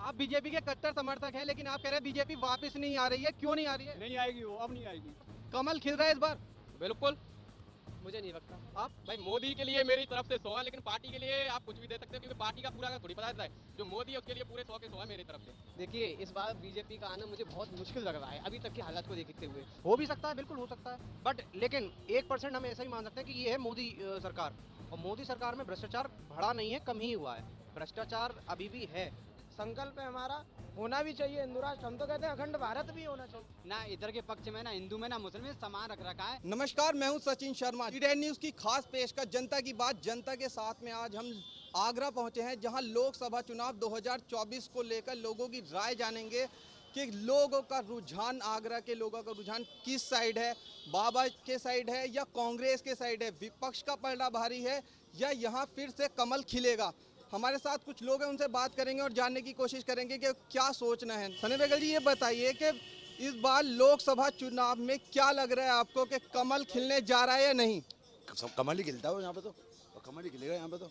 आप बीजेपी के कट्टर समर्थक हैं, लेकिन आप कह रहे हैं बीजेपी वापस नहीं आ रही है, क्यों नहीं आ रही है? नहीं आएगी, वो अब नहीं आएगी। कमल खिल रहा है इस बार? बिल्कुल। मुझे नहीं लगता। आप? भाई मोदी के लिए मेरी तरफ से 100 है, लेकिन पार्टी के लिए आप कुछ भी दे सकते हो, क्योंकि पार्टी का पूरा थोड़ी पता रहता है। जो मोदी है उसके लिए पूरे 100 के 100 है मेरी तरफ से। देखिए, इस बार बीजेपी का आना मुझे बहुत मुश्किल लग रहा है अभी तक की हालात को देखते हुए। हो भी सकता है, बिल्कुल हो सकता है, बट लेकिन 1% हम ऐसा ही मान सकते हैं कि ये है मोदी सरकार, और मोदी सरकार में भ्रष्टाचार बढ़ा नहीं है, कम ही हुआ है। भ्रष्टाचार अभी भी है। संकल्प है हमारा, होना भी चाहिए हिंदू राष्ट्र। हम तो कहते हैं अखंड भारत भी होना चाहिए। ना इधर के पक्ष में ना हिंदू में ना मुस्लिम में समान रख रखा है। नमस्कार, मैं हूं सचिन शर्मा। डी10 न्यूज की खास पेशकश जनता की बात जनता के साथ में आज हम आगरा पहुंचे हैं, जहां लोकसभा चुनाव 2024 को लेकर लोगों की राय जानेंगे कि लोगों का रुझान, आगरा के लोगों का रुझान किस साइड है, बाबा के साइड है या कांग्रेस के साइड है, विपक्ष का पलड़ा भारी है या यहाँ फिर से कमल खिलेगा। हमारे साथ कुछ लोग हैं, उनसे बात करेंगे और जानने की कोशिश करेंगे कि क्या सोचना है। सनी बेगल जी, ये बताइए कि इस बार लोकसभा चुनाव में क्या लग रहा है आपको कि कमल खिलने जा रहा है या नहीं? सब कमल ही खिलता है यहाँ पे, तो कमल ही खिलेगा यहाँ पे। तो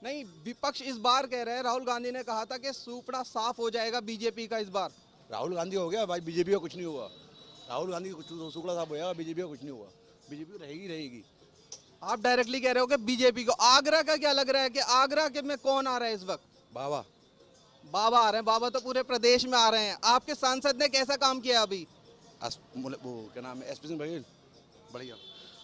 नहीं, विपक्ष इस बार कह रहे हैं, राहुल गांधी ने कहा था कि सूपड़ा साफ हो जाएगा बीजेपी का इस बार। राहुल गांधी हो गया भाई, बीजेपी का कुछ नहीं हुआ। राहुल गांधी का कुछ सुखड़ा साहब हो जाएगा, बीजेपी का कुछ नहीं हुआ। बीजेपी रहेगी। आप डायरेक्टली कह रहे हो कि बीजेपी को। आगरा का क्या लग रहा है कि आगरा के में कौन आ रहा है इस वक्त? बाबा आ रहे हैं। बाबा तो पूरे प्रदेश में आ रहे हैं। आपके सांसद ने कैसा काम किया अभी? वो क्या नाम है, एसपी सिंह बघेल, बढ़िया।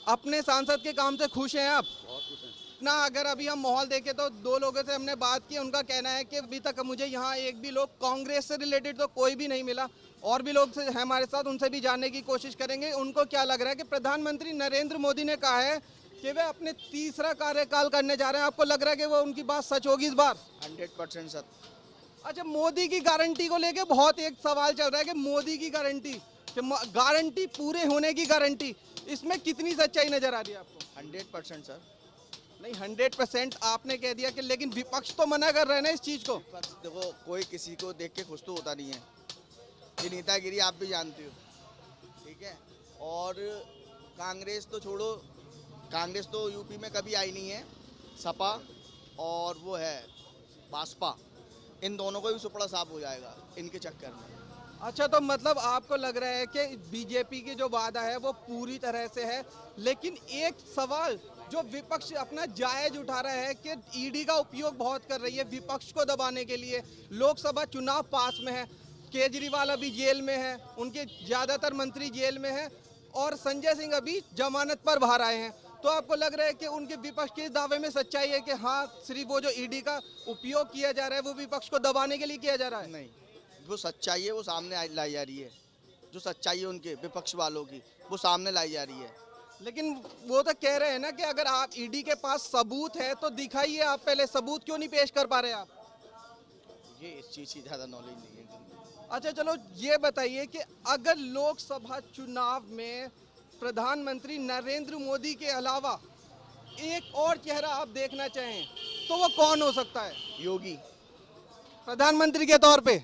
अपने सांसद के काम से खुश हैं आप? बहुत कुछ है ना। अगर अभी हम माहौल देखें तो दो लोगों से हमने बात की, उनका कहना है कि अभी तक मुझे यहाँ एक भी लोग कांग्रेस से रिलेटेड तो कोई भी नहीं मिला। और भी लोग से हमारे साथ, उनसे भी जानने की कोशिश करेंगे उनको क्या लग रहा है कि प्रधानमंत्री नरेंद्र मोदी ने कहा है कि वे अपने तीसरा कार्यकाल करने जा रहे हैं। आपको लग रहा है कि वो उनकी बात सच होगी इस बार? 100% सत्य। अच्छा, मोदी की गारंटी को लेके बहुत एक सवाल चल रहा है कि मोदी की गारंटी पूरे होने की गारंटी, इसमें कितनी सच्चाई नजर आ रही है आपको? 100% सर। नहीं, 100% आपने कह दिया कि, लेकिन विपक्ष तो मना कर रहे हैं ना इस चीज को। देखो, कोई किसी को देख के खुश तो होता नहीं है। ये नेतागिरी आप भी जानते हो, ठीक है। और कांग्रेस तो छोड़ो, कांग्रेस तो यूपी में कभी आई नहीं है। सपा और वो है भाजपा, इन दोनों को भी सुपड़ा साफ हो जाएगा इनके चक्कर में। अच्छा, तो मतलब आपको लग रहा है कि बीजेपी की जो वादा है वो पूरी तरह से है, लेकिन एक सवाल जो विपक्ष अपना जायज उठा रहा है कि ईडी का उपयोग बहुत कर रही है विपक्ष को दबाने के लिए। लोकसभा चुनाव पास में है, केजरीवाल अभी जेल में है, उनके ज्यादातर मंत्री जेल में है और संजय सिंह अभी जमानत पर बाहर आए हैं। तो आपको लग रहा है कि उनके विपक्ष के दावे में सच्चाई है कि हाँ, सिर्फ वो जो ईडी का उपयोग किया जा रहा है वो विपक्ष को दबाने के लिए किया जा रहा है? नहीं, वो सच्चाई है, वो सामने लाई जा रही है। जो सच्चाई है उनके विपक्ष वालों की, वो सामने लाई जा रही है। लेकिन वो तो कह रहे हैं ना कि अगर आप ईडी के पास सबूत है तो दिखाइए। आप पहले सबूत क्यों नहीं पेश कर पा रहे आप? ये इस चीज़ की ज़्यादा नॉलेज नहीं है। अच्छा, चलो ये बताइए कि अगर लोकसभा चुनाव में प्रधानमंत्री नरेंद्र मोदी के अलावा एक और चेहरा आप देखना चाहें तो वो कौन हो सकता है? योगी प्रधानमंत्री के तौर पे?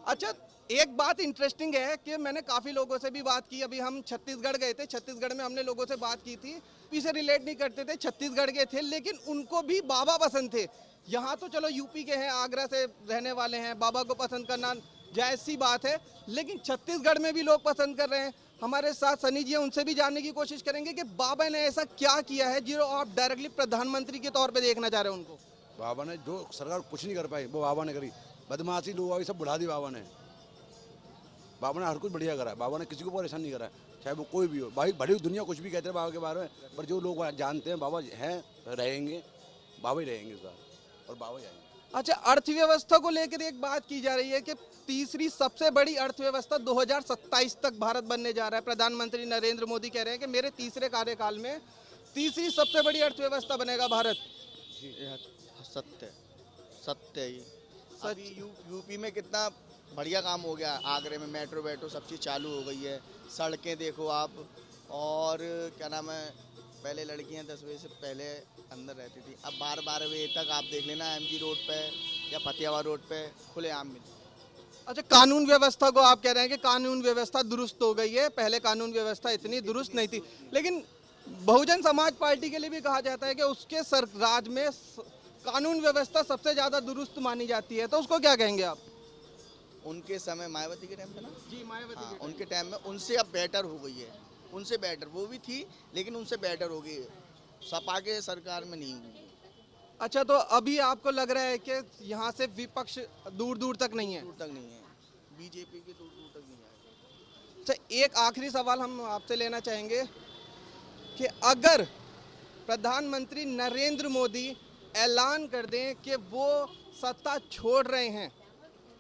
अच्छा, एक बात इंटरेस्टिंग है कि मैंने काफ़ी लोगों से भी बात की। अभी हम छत्तीसगढ़ गए थे, छत्तीसगढ़ में हमने लोगों से बात की थी, इसे रिलेट नहीं करते थे, छत्तीसगढ़ के थे, लेकिन उनको भी बाबा पसंद थे। यहाँ तो चलो यूपी के हैं, आगरा से रहने वाले हैं, बाबा को पसंद करना जायज़ सी बात है, लेकिन छत्तीसगढ़ में भी लोग पसंद कर रहे हैं। हमारे साथ सनी जी हैं, उनसे भी जानने की कोशिश करेंगे कि बाबा ने ऐसा क्या किया है जो आप डायरेक्टली प्रधानमंत्री के तौर पे देखना चाह रहे हैं उनको। बाबा ने जो सरकार कुछ नहीं कर पाई वो बाबा ने करी। बदमाशी लोग सब बढ़ा दी बाबा ने। बाबा ने हर कुछ बढ़िया करा है। बाबा ने किसी को परेशान नहीं करा है, चाहे वो कोई भी हो। भाई बड़ी दुनिया कुछ भी कहते हैं बाबा के बारे में, पर जो लोग जानते हैं बाबा हैं, रहेंगे, बाबा ही रहेंगे इस बार, और बाबा ही आएंगे। अच्छा, अर्थव्यवस्था को लेकर एक बात की जा रही है कि तीसरी सबसे बड़ी अर्थव्यवस्था 2027 तक भारत बनने जा रहा है। प्रधानमंत्री नरेंद्र मोदी कह रहे हैं कि मेरे तीसरे कार्यकाल में तीसरी सबसे बड़ी अर्थव्यवस्था बनेगा भारत। सत्य सत्य है ये। अभी यूपी में कितना बढ़िया काम हो गया। आगरे में मेट्रो सब चीज़ चालू हो गई है। सड़कें देखो आप, और क्या नाम है, पहले लड़कियां 10 बजे से पहले अंदर रहती थी, अब 12 बजे तक आप देख लेना एमजी रोड पे या फतेहाबाद रोड पे खुलेआम मिलती। अच्छा, कानून व्यवस्था को आप कह रहे हैं कि कानून व्यवस्था दुरुस्त हो गई है, पहले कानून व्यवस्था इतनी दुरुस्त नहीं थी, लेकिन बहुजन समाज पार्टी के लिए भी कहा जाता है कि उसके राज में कानून व्यवस्था सबसे ज़्यादा दुरुस्त मानी जाती है, तो उसको क्या कहेंगे आप? उनके समय मायावती के टाइम पे ना, जी मायावती हाँ के टाइम। उनके टाइम में उनसे अब बेटर हो गई है, उनसे बेटर वो भी थी लेकिन उनसे बेटर हो गई है, सपा के सरकार में नहीं हुई। अच्छा, तो अभी आपको लग रहा है कि यहाँ से विपक्ष दूर दूर तक नहीं है? दूर तक नहीं है, बीजेपी के दूर दूर तक नहीं आएगा। अच्छा, एक आखिरी सवाल हम आपसे लेना चाहेंगे कि अगर प्रधानमंत्री नरेंद्र मोदी ऐलान कर दें कि वो सत्ता छोड़ रहे हैं,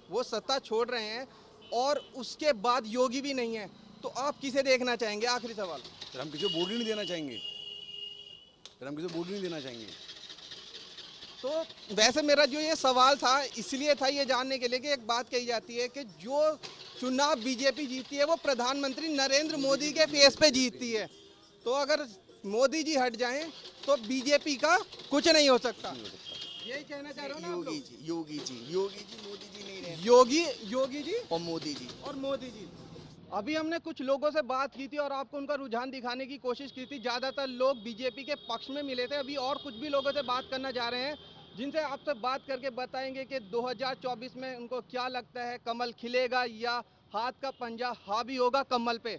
वो सत्ता छोड़ रहे हैं और उसके बाद योगी भी नहीं है, तो आप किसे देखना चाहेंगे? आखिरी सवाल। फिर हम किसी को वोट ही नहीं देना चाहेंगे, फिर हम किसी को वोट ही नहीं देना चाहेंगे। तो वैसे मेरा जो ये सवाल था इसलिए था ये जानने के लिए कि एक बात कही जाती है कि जो चुनाव बीजेपी जीतती है वो प्रधानमंत्री नरेंद्र मोदी के फेस पे जीतती है, तो अगर मोदी जी हट जाएं तो बीजेपी का कुछ नहीं हो सकता। यही कहना चाह रहे हो ना आप योगी लोग? जी, योगी जी, योगी जी, मोदी जी नहीं रहे योगी जी और मोदी जी। और मोदी जी। अभी हमने कुछ लोगों से बात की थी और आपको उनका रुझान दिखाने की कोशिश की थी। ज़्यादातर लोग बीजेपी के पक्ष में मिले थे। अभी और कुछ भी लोगों से बात करना जा रहे हैं जिनसे आपसे बात करके बताएंगे कि 2024 में उनको क्या लगता है, कमल खिलेगा या हाथ का पंजा हावी होगा कमल पे।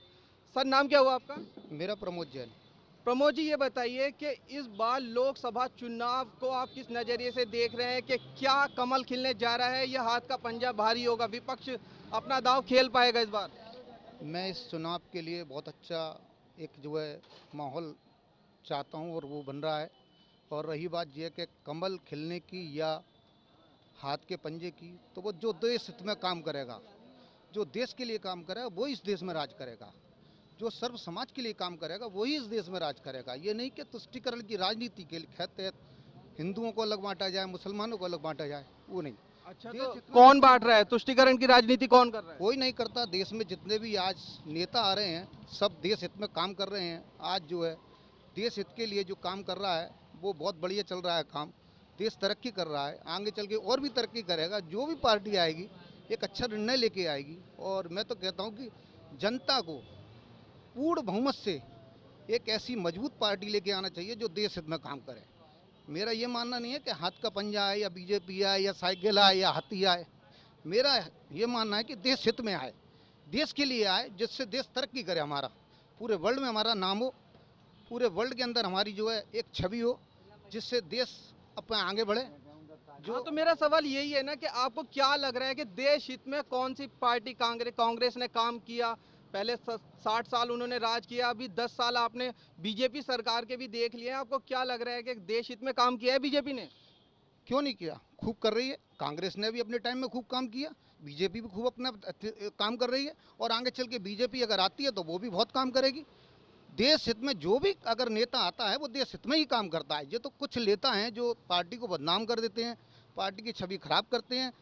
सर, नाम क्या हुआ आपका? मेरा प्रमोद जैन। प्रमोद जी, ये बताइए कि इस बार लोकसभा चुनाव को आप किस नज़रिए से देख रहे हैं कि क्या कमल खिलने जा रहा है या हाथ का पंजा भारी होगा, विपक्ष अपना दांव खेल पाएगा इस बार? मैं इस चुनाव के लिए बहुत अच्छा एक जो है माहौल चाहता हूं और वो बन रहा है। और रही बात यह कि कमल खिलने की या हाथ के पंजे की, तो वो जो देश हित में काम करेगा, जो देश के लिए काम करेगा वो इस देश में राज करेगा, जो सर्व समाज के लिए काम करेगा वही इस देश में राज करेगा। ये नहीं कि तुष्टीकरण की राजनीति के तहत हिंदुओं को अलग बांटा जाए, मुसलमानों को अलग बांटा जाए, वो नहीं। अच्छा, देश तो इतना- कौन बांट रहा है? तुष्टीकरण की राजनीति कौन कर रहा है? कोई नहीं करता। देश में जितने भी आज नेता आ रहे हैं सब देश हित में काम कर रहे हैं। आज जो है देश हित के लिए जो काम कर रहा है वो बहुत बढ़िया चल रहा है काम। देश तरक्की कर रहा है, आगे चल के और भी तरक्की करेगा। जो भी पार्टी आएगी एक अच्छा निर्णय लेके आएगी। और मैं तो कहता हूँ कि जनता को पूर्ण बहुमत से एक ऐसी मजबूत पार्टी लेके आना चाहिए जो देश हित में काम करे। मेरा ये मानना नहीं है कि हाथ का पंजा आए या बीजेपी आए या साइकिल आए या हाथी आए। मेरा ये मानना है कि देश हित में आए, देश के लिए आए, जिससे देश तरक्की करे, हमारा पूरे वर्ल्ड में हमारा नाम हो, पूरे वर्ल्ड के अंदर हमारी जो है एक छवि हो, जिससे देश अपने आगे बढ़े। हाँ, तो मेरा सवाल यही है ना कि आपको क्या लग रहा है कि देश हित में कौन सी पार्टी, कांग्रेस ने काम किया? पहले 60 साल उन्होंने राज किया, अभी 10 साल आपने बीजेपी सरकार के भी देख लिए। आपको क्या लग रहा है कि देश हित में काम किया है बीजेपी ने? क्यों नहीं किया? खूब कर रही है। कांग्रेस ने भी अपने टाइम में खूब काम किया, बीजेपी भी खूब अपना काम कर रही है। और आगे चल के बीजेपी अगर आती है तो वो भी बहुत काम करेगी। देश हित में जो भी अगर नेता आता है वो देश हित में ही काम करता है। ये तो कुछ नेता हैं जो पार्टी को बदनाम कर देते हैं, पार्टी की छवि खराब करते हैं।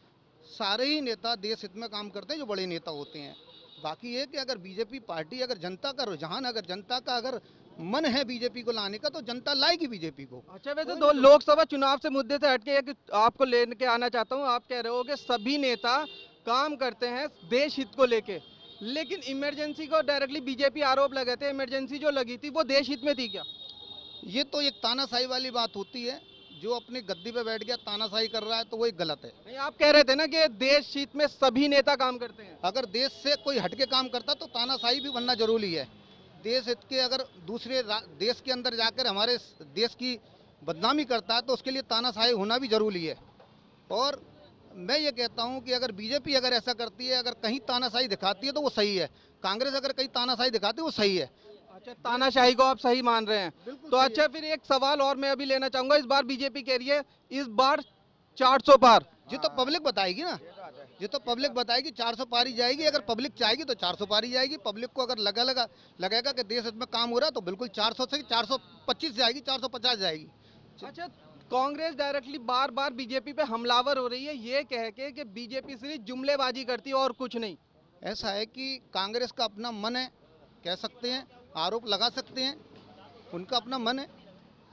सारे ही नेता देश हित में काम करते हैं जो बड़े नेता होते हैं। बाकी ये कि अगर बीजेपी पार्टी, अगर जनता का रुझान, अगर जनता का अगर मन है बीजेपी को लाने का, तो जनता लाएगी बीजेपी को। अच्छा, वैसे दो लोकसभा चुनाव से मुद्दे से हटके एक आपको लेके आना चाहता हूँ। आप कह रहे हो कि सभी नेता काम करते हैं देश हित को लेके, लेकिन इमरजेंसी को डायरेक्टली बीजेपी आरोप लगाते हैं, इमरजेंसी जो लगी थी वो देश हित में थी क्या? ये तो एक तानाशाही वाली बात होती है। जो अपनी गद्दी पे बैठ गया तानाशाही कर रहा है तो वो एक गलत है। नहीं, आप कह रहे थे ना कि देश हित में सभी नेता काम करते हैं। अगर देश से कोई हटके काम करता तो तानाशाही भी बनना जरूरी है। देश हित के अगर दूसरे देश के अंदर जाकर हमारे देश की बदनामी करता है तो उसके लिए तानाशाही होना भी जरूरी है। और मैं ये कहता हूँ कि अगर बीजेपी अगर ऐसा करती है, अगर कहीं तानाशाही दिखाती है तो वो सही है। कांग्रेस अगर कहीं तानाशाही दिखाती है वो सही है। अच्छा, तानाशाही को आप सही मान रहे हैं? बिल्कुल तो सही अच्छा, फिर एक सवाल और मैं अभी लेना चाहूंगा। इस बार बीजेपी कह रही है इस बार 400 पार। ये तो पब्लिक बताएगी ना, ये तो पब्लिक बताएगी। 400 पारी जाएगी। अगर पब्लिक चाहेगी तो 400 पारी जाएगी। पब्लिक को अगर लगेगा कि देश हित में काम हो रहा है तो बिल्कुल 400 से 425 जाएगी, 450 जाएगी। अच्छा, कांग्रेस डायरेक्टली बार बार बीजेपी पे हमलावर हो रही है ये कह के कि बीजेपी सिर्फ जुमलेबाजी करती है और कुछ नहीं। ऐसा है कि कांग्रेस का अपना मन है, कह सकते हैं, आरोप लगा सकते हैं, उनका अपना मन है।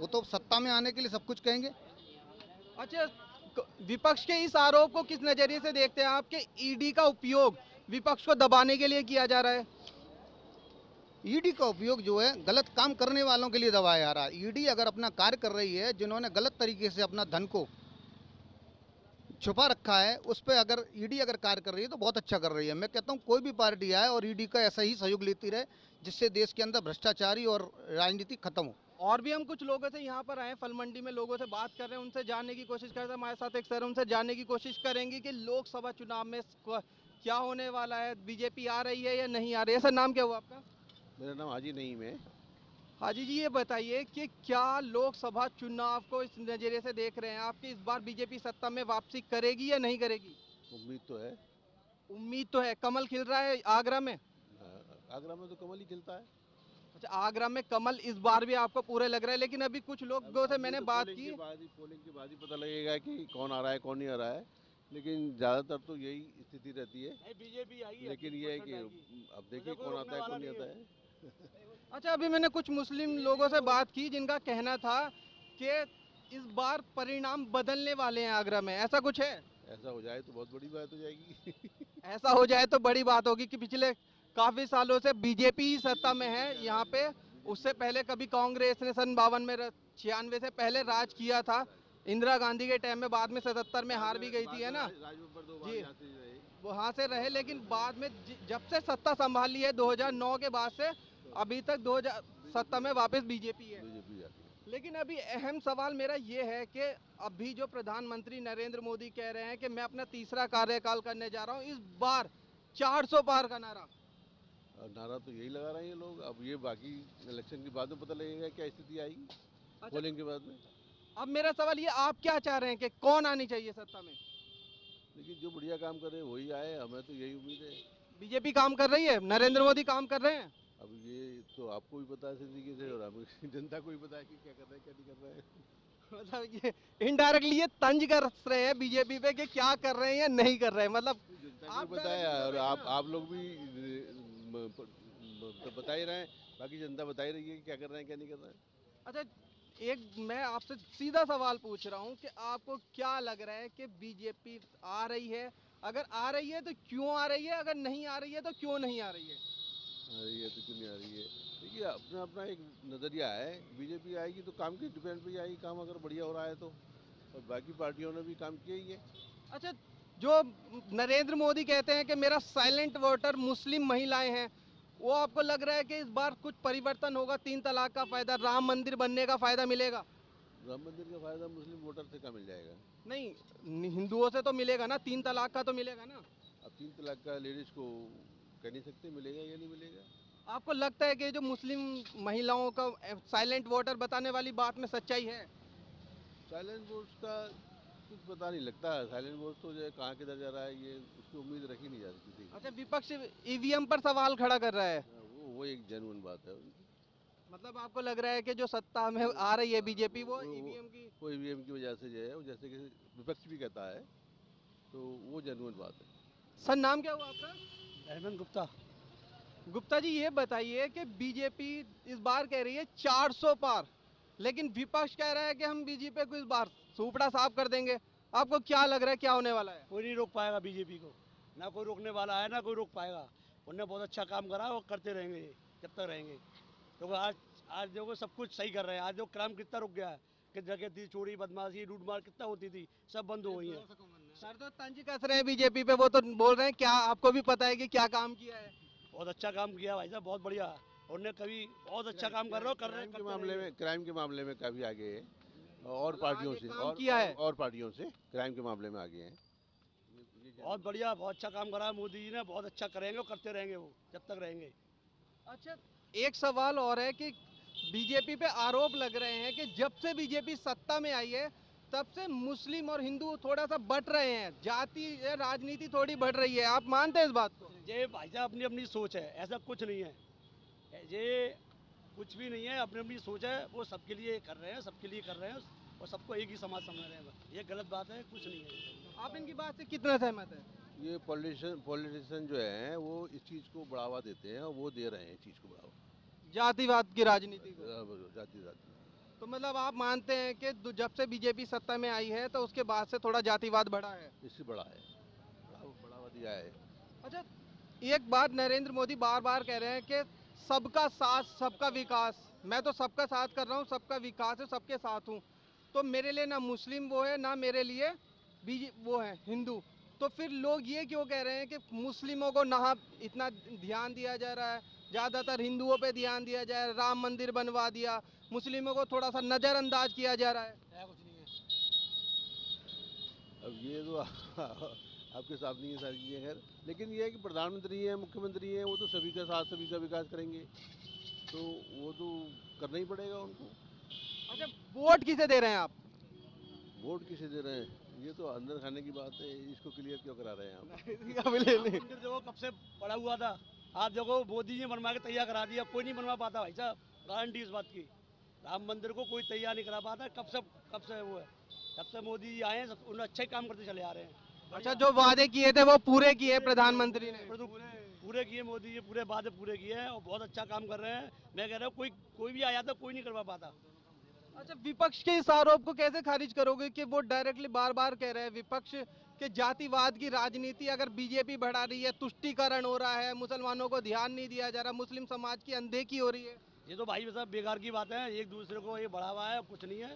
वो तो सत्ता में आने के लिए सब कुछ कहेंगे। अच्छा, विपक्ष के इस आरोप को किस नजरिए से देखते हैं आप कि ईडी का उपयोग विपक्ष को दबाने के लिए किया जा रहा है? ईडी का उपयोग जो है गलत काम करने वालों के लिए दबाया जा रहा है। ईडी अगर अपना कार्य कर रही है, जिन्होंने गलत तरीके से अपना धन को छुपा रखा है, उस पर अगर ईडी अगर कार्य कर रही है तो बहुत अच्छा कर रही है। मैं कहता हूँ कोई भी पार्टी आए और ईडी का ऐसा ही सहयोग लेती रहे, जिससे देश के अंदर भ्रष्टाचारी और राजनीति खत्म हो। और भी हम कुछ लोगों से यहाँ पर आए, फल मंडी में लोगों से बात कर रहे हैं, उनसे जानने की कोशिश कर रहे हैं। हमारे साथ एक सर, उनसे जानने की कोशिश करेंगे कि लोकसभा चुनाव में क्या होने वाला है, बीजेपी आ रही है या नहीं आ रही है। सर नाम क्या हुआ आपका? मेरा नाम हाजी नईम है। हाजी जी, ये बताइए कि क्या लोकसभा चुनाव को इस नज़रिए से देख रहे हैं आप कि इस बार बीजेपी सत्ता में वापसी करेगी या नहीं करेगी? उम्मीद तो है। उम्मीद तो है। कमल खिल रहा है आगरा में? आगरा में तो कमल ही खिलता है। अच्छा, आगरा में कमल इस बार भी आपको पूरे लग रहा है, लेकिन अभी कुछ लोगों से मैंने बात की। पोलिंग के बाद ही पता लगेगा कि कौन आ रहा है कौन नहीं आ रहा है, लेकिन ज़्यादातर तो यही स्थिति रहती है। बीजेपी आई लेकिन ये है कि अब देखिए कौन आता है कौन नहीं आता है। अच्छा, अभी मैंने कुछ मुस्लिम लोगों से बात की जिनका कहना था कि इस बार परिणाम बदलने वाले हैं आगरा में, ऐसा कुछ है? ऐसा हो जाए तो बहुत बड़ी बात हो जाएगी। ऐसा हो जाए तो बड़ी बात होगी कि पिछले काफी सालों से बीजेपी ही सत्ता में है यहाँ पे। उससे पहले कभी कांग्रेस ने सन 52 में 96 से पहले राज किया था, इंदिरा गांधी के टाइम में, बाद में 77 में हार भी गई थी, है ना जी, वहाँ से रहे। लेकिन बाद में जब से सत्ता संभाली है 2009 के बाद से अभी तक 2000 सत्ता में वापस बीजेपी है। लेकिन अभी अहम सवाल मेरा ये है कि अभी जो प्रधानमंत्री नरेंद्र मोदी कह रहे हैं कि मैं अपना तीसरा कार्यकाल करने जा रहा हूँ, इस बार 400 पार का नारा। नारा तो यही लगा रहे हैं ये लोग। अब ये बाकी इलेक्शन के बाद में पता लगेगा क्या स्थिति आएगी। अच्छा, पोलिंग के बाद में। अब मेरा सवाल ये, आप क्या चाह रहे हैं कि कौन आनी चाहिए सत्ता में? लेकिन जो बढ़िया काम करे वही आए, हमें तो यही उम्मीद है। बीजेपी काम कर रही है, नरेंद्र मोदी काम कर रहे हैं? अब ये तो आपको भी पता है जिंदगी से, और हमें जनता को भी पता है कि क्या कर रहे हैं क्या नहीं कर रहे हैं। मतलब ये इनडायरेक्टली ये तंज कर रहे हैं बीजेपी पे कि क्या कर रहे हैं या नहीं कर रहे हैं, मतलब जनता को पता है, और आप लोग भी बता ही रहे हैं, बाकी जनता बता ही रही है कि क्या कर रहे हैं क्या नहीं कर रहे हैं। अच्छा, एक मैं आपसे सीधा सवाल पूछ रहा हूँ कि आपको क्या लग रहा है कि बीजेपी आ रही है? अगर आ रही है तो क्यों आ रही है, अगर नहीं आ रही है तो क्यों नहीं आ रही है? आ रही है तो क्यों नहीं आ रही है, देखिए अपना अपना एक नज़रिया है। बीजेपी आएगी तो काम के डिपेंड पे ही आएगी, काम अगर बढ़िया हो रहा है तो, और बाकी पार्टियों ने भी काम किया ही है। अच्छा, जो नरेंद्र मोदी कहते हैं कि मेरा साइलेंट वोटर मुस्लिम महिलाएं हैं, वो आपको लग रहा है कि इस बार कुछ परिवर्तन होगा? 3 तलाक का फायदा, राम मंदिर बनने का फायदा मिलेगा? राम मंदिर का फायदा मुस्लिम वोटर से क्या मिल जाएगा? नहीं, हिंदुओं से तो मिलेगा ना, 3 तलाक का तो मिलेगा ना। अब 3 तलाक का लेडीज को कह नहीं सकते मिलेगा या नहीं मिलेगा। आपको लगता है कि जो मुस्लिम महिलाओं का साइलेंट वोटर बताने वाली बात में सच्चाई है? साइलेंट वोट्स का कुछ पता नहीं लगता है। साइलेंट वोट तो जो है कहाँ किधर जा रहा है, ये उसकी उम्मीद रखी नहीं जा सकती। अच्छा, विपक्ष ईवीएम पर सवाल खड़ा कर रहा है, वो एक जेन्युइन बात है उनकी। मतलब आपको लग रहा है कि जो सत्ता में आ रही है बीजेपी वो ईवीएम की? वो ईवीएम की वजह से जो है, वो जैसे कि विपक्ष भी कहता है, तो वो जेन्युइन बात है। सर नाम क्या हुआ आपका? अहमद गुप्ता। गुप्ता जी, ये बताइए कि बीजेपी इस बार कह रही है 400 पार, लेकिन विपक्ष कह रहा है कि हम बीजेपी को इस बार सुपड़ा साफ कर देंगे। आपको क्या लग रहा है क्या होने वाला है? कोई नहीं रोक पाएगा बीजेपी को, ना कोई रोकने वाला है ना कोई रोक पाएगा। उन्होंने बहुत अच्छा काम करा है, वो करते रहेंगे जब तक रहेंगे। क्योंकि आज देखो सब कुछ सही कर रहे हैं। आज जो क्राइम कितना रुक गया है, कि जगह थी चोरी बदमाशी लूटमार कितना होती थी, सब बंद हो गई है। सर तो तंज कस रहे हैं बीजेपी पे, वो तो बोल रहे हैं क्या आपको भी पता है कि क्या काम किया है? बहुत अच्छा काम किया भाई साहब, बहुत बढ़िया। उन्होंने कभी बहुत अच्छा काम कर रहे हो, कर रहे क्राइम के मामले में काफ़ी आगे है, और मतलब पार्टियों आगे से काम किया है। और पार्टियों से क्राइम के मामले में आगे हैं। बहुत बढ़िया, बहुत अच्छा काम करा है मोदी जी ने, बहुत अच्छा करेंगे और करते रहेंगे वो जब तक रहेंगे। अच्छा, एक सवाल और है कि बीजेपी पे आरोप लग रहे हैं कि जब से बीजेपी सत्ता में आई है तब से मुस्लिम और हिंदू थोड़ा सा बट रहे हैं, जाति राजनीति थोड़ी बढ़ रही है। आप मानते हैं इस बात को? ये भाई साहब अपनी अपनी सोच है, ऐसा कुछ नहीं है। ये कुछ भी नहीं है, अपनी अपनी सोच है। वो सबके लिए कर रहे हैं, सबके लिए कर रहे हैं, और सबको एक ही समाज समझ रहे हैं। ये गलत बात है, कुछ नहीं है। आप इनकी बात से कितना सहमत है? ये पॉलिटिशियन जो है वो इस चीज़ को बढ़ावा देते हैं, और वो दे रहे हैं इस चीज़ को बढ़ावा, जातिवाद की राजनीति को। जाति। तो मतलब आप मानते हैं कि जब से बीजेपी सत्ता में आई है तो उसके बाद से थोड़ा जातिवाद बढ़ा है? इससे बड़ा है, बढ़ावा दिया है। अच्छा, एक बात नरेंद्र मोदी बार बार कह रहे हैं कि सबका साथ सबका विकास। मैं तो सबका साथ कर रहा हूँ, सबका विकास है, सबके साथ हूँ। तो मेरे लिए ना मुस्लिम वो है, ना मेरे लिए वो है हिंदू, तो फिर लोग ये क्यों कह रहे हैं कि मुस्लिमों को ना इतना ध्यान दिया जा रहा है, ज़्यादातर हिंदुओं पे ध्यान दिया जा रहा है, राम मंदिर बनवा दिया, मुस्लिमों को थोड़ा सा नज़रअंदाज किया जा रहा है? अब ये तो आपके साथ नहीं है सारी चीज़ें, खैर लेकिन ये है कि प्रधानमंत्री हैं, मुख्यमंत्री हैं, वो तो सभी का साथ सभी का विकास करेंगे, तो वो तो करना ही पड़ेगा उनको। अच्छा, वोट किसे दे रहे हैं आप? वोट किसे दे रहे हैं ये तो अंदर खाने की बात है, इसको क्लियर क्यों करा रहे हैं आप? मंदिर देखो कब से पड़ा हुआ था, आप देखो मोदी जी ने बनवा के तैयार करा दिया, कोई नहीं बनवा पाता भाई साहब, गारंटी इस बात की। राम मंदिर को कोई तैयार नहीं करा पाता, कब से वो है, जब से मोदी जी आए हैं उन्हें अच्छा ही काम करते चले आ रहे हैं। अच्छा, जो वादे किए थे वो पूरे किए प्रधानमंत्री ने? पूरे किए मोदी जी, पूरे वादे पूरे किए हैं और बहुत अच्छा काम कर रहे हैं। मैं कह रहा हूँ कोई भी आया था कोई नहीं करवा पाता। अच्छा, विपक्ष के इस आरोप को कैसे खारिज करोगे कि वो डायरेक्टली बार बार कह रहे हैं विपक्ष के जातिवाद की राजनीति अगर बीजेपी बढ़ा रही है, तुष्टीकरण हो रहा है, मुसलमानों को ध्यान नहीं दिया जा रहा, मुस्लिम समाज की अनदेखी हो रही है? ये तो भाई साहब बेकार की बात है, एक दूसरे को ये बढ़ावा है, कुछ नहीं है,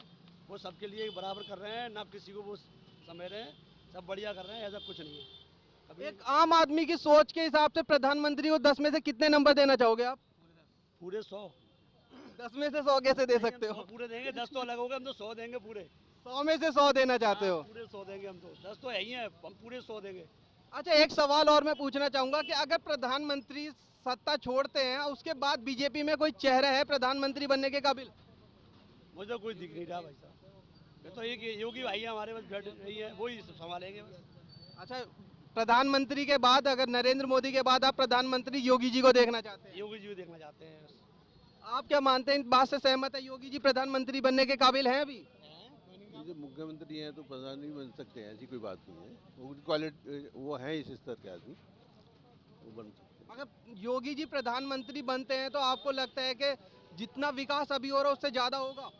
वो सबके लिए बराबर कर रहे हैं, ना किसी को वो समझ रहे हैं, सब बढ़िया कर रहे हैं, ऐसा कुछ नहीं है। एक आम आदमी की सोच के हिसाब से प्रधानमंत्री को 10 में से कितने नंबर देना चाहोगे आप? पूरे 100। 10 में से 100 कैसे दे सकते हो? पूरे देंगे, 10 तो अलग हो गए, हम तो 100 देंगे पूरे। 100 में से 100 देना चाहते हो? पूरे 100 देंगे हम तो, 10 तो है ही है, हम पूरे 100 देंगे। अच्छा, एक सवाल और मैं पूछना चाहूंगा कि अगर प्रधानमंत्री सत्ता छोड़ते हैं, उसके बाद बीजेपी में कोई चेहरा है प्रधानमंत्री बनने के काबिल? मुझे तो कोई दिख नहीं रहा भाई साहब, ये तो एक योगी भाई है हमारे, बस बैठ रही है, वही संभालेंगे बस। अच्छा, प्रधानमंत्री के बाद अगर नरेंद्र मोदी के बाद आप प्रधानमंत्री योगी जी को देखना चाहते हैं? योगी जी को देखना चाहते हैं। आप क्या मानते हैं, इस बात से सहमत है, योगी जी प्रधानमंत्री बनने के काबिल हैं अभी? ये जो मुख्यमंत्री हैं तो प्रधानमंत्री बन सकते हैं, ऐसी कोई बात नहीं है, वो क्वालिटी वो हैं इस स्तर के आदमी, वो बन सकते हैं। अगर योगी जी प्रधानमंत्री बनते हैं तो आपको लगता है कि जितना विकास अभी हो रहा है उससे ज्यादा होगा?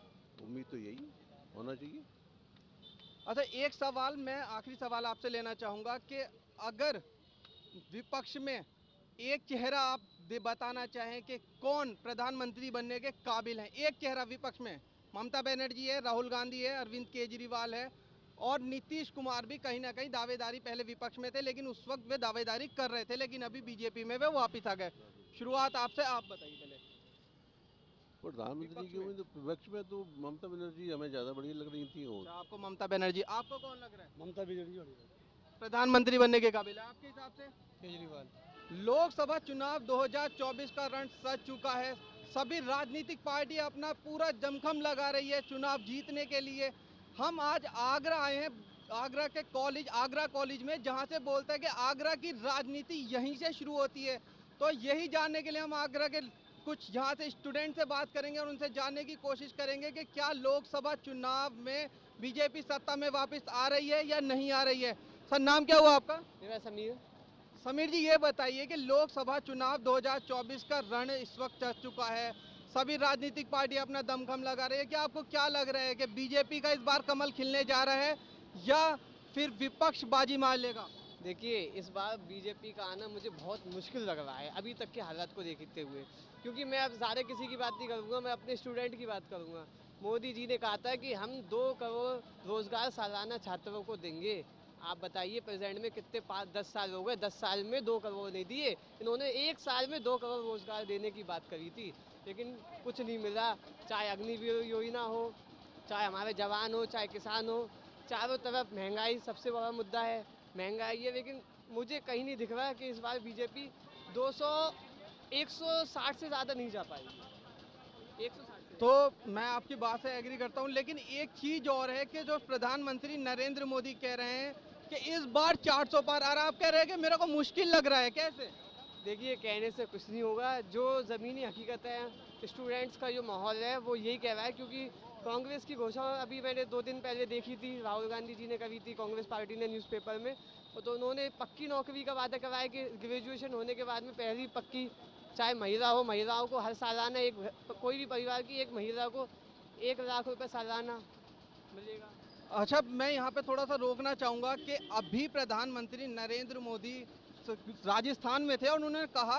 उम्मीद तो यही होना चाहिए। अच्छा, एक सवाल मैं आखिरी सवाल आपसे लेना चाहूंगा कि अगर विपक्ष में एक चेहरा आप बताना चाहें कि कौन प्रधानमंत्री बनने के काबिल है, एक चेहरा विपक्ष में, ममता बनर्जी है, राहुल गांधी है, अरविंद केजरीवाल है और नीतीश कुमार भी कहीं ना कहीं दावेदारी, पहले विपक्ष में थे लेकिन उस वक्त वे दावेदारी कर रहे थे, लेकिन अभी बीजेपी में वे वापस आ गए। शुरुआत आपसे, आप बताइए पहले। प्रधानमंत्री की विपक्ष में तो ममता बनर्जी हमें ज़्यादा बढ़िया लग रही थी। और आपको ममता बनर्जी, आपको कौन लग रहा है ममता बनर्जी प्रधानमंत्री बनने के काबिल है आपके हिसाब से? केजरीवाल। लोकसभा चुनाव 2024 का रण सज चुका है, सभी राजनीतिक पार्टी अपना पूरा दमखम लगा रही है चुनाव जीतने के लिए। हम आज आगरा आए हैं, आगरा के कॉलेज, आगरा कॉलेज में, जहां से बोलते हैं कि आगरा की राजनीति यहीं से शुरू होती है। तो यही जानने के लिए हम आगरा के कुछ यहाँ से स्टूडेंट से बात करेंगे और उनसे जानने की कोशिश करेंगे कि क्या लोकसभा चुनाव में बीजेपी सत्ता में वापस आ रही है या नहीं आ रही है। सर, नाम क्या हुआ आपका? मेरा समीर। समीर जी, ये बताइए कि लोकसभा चुनाव 2024 का रण इस वक्त चल चुका है, सभी राजनीतिक पार्टी अपना दमखम लगा रही है, क्या आपको क्या लग रहा है कि बीजेपी का इस बार कमल खिलने जा रहा है या फिर विपक्ष बाजी मार लेगा? देखिए, इस बार बीजेपी का आना मुझे बहुत मुश्किल लग रहा है अभी तक के हालात को देखते हुए, क्योंकि मैं अब ज़्यादा किसी की बात नहीं करूँगा, मैं अपने स्टूडेंट की बात करूँगा। मोदी जी ने कहा था कि हम 2 करोड़ रोज़गार सालाना छात्रों को देंगे। आप बताइए प्रेजेंट में कितने 5-10 साल हो गए, 10 साल में 2 करोड़ नहीं दिए। इन्होंने 1 साल में 2 करोड़ रोज़गार देने की बात करी थी, लेकिन कुछ नहीं मिला। चाहे अग्निवीर योजना हो, चाहे हमारे जवान हो, चाहे किसान हो, चारों तरफ महंगाई सबसे बड़ा मुद्दा है, महंगाई है। लेकिन मुझे कहीं नहीं दिख रहा है कि इस बार बीजेपी 160 से ज़्यादा नहीं जा पाएगी। 160 तो मैं आपकी बात से एग्री करता हूं, लेकिन एक चीज और है कि जो प्रधानमंत्री नरेंद्र मोदी कह रहे हैं कि इस बार 400 पार आ रहा है, आप कह रहे हैं कि मेरे को मुश्किल लग रहा है, कैसे? देखिए, कहने से कुछ नहीं होगा, जो ज़मीनी हकीकत है, स्टूडेंट्स का जो माहौल है वो यही कह रहा है। क्योंकि कांग्रेस की घोषणा अभी मैंने 2 दिन पहले देखी थी, राहुल गांधी जी ने करी थी कांग्रेस पार्टी ने न्यूज़पेपर में, तो उन्होंने पक्की नौकरी का वादा कराया कि ग्रेजुएशन होने के बाद में पहली पक्की, चाहे महिला हो, महिलाओं को हर सालाना कोई भी परिवार की एक महिला को 1 लाख रुपये सालाना मिलेगा। अच्छा, मैं यहाँ पे थोड़ा सा रोकना चाहूंगा कि अभी प्रधानमंत्री नरेंद्र मोदी राजस्थान में थे और उन्होंने कहा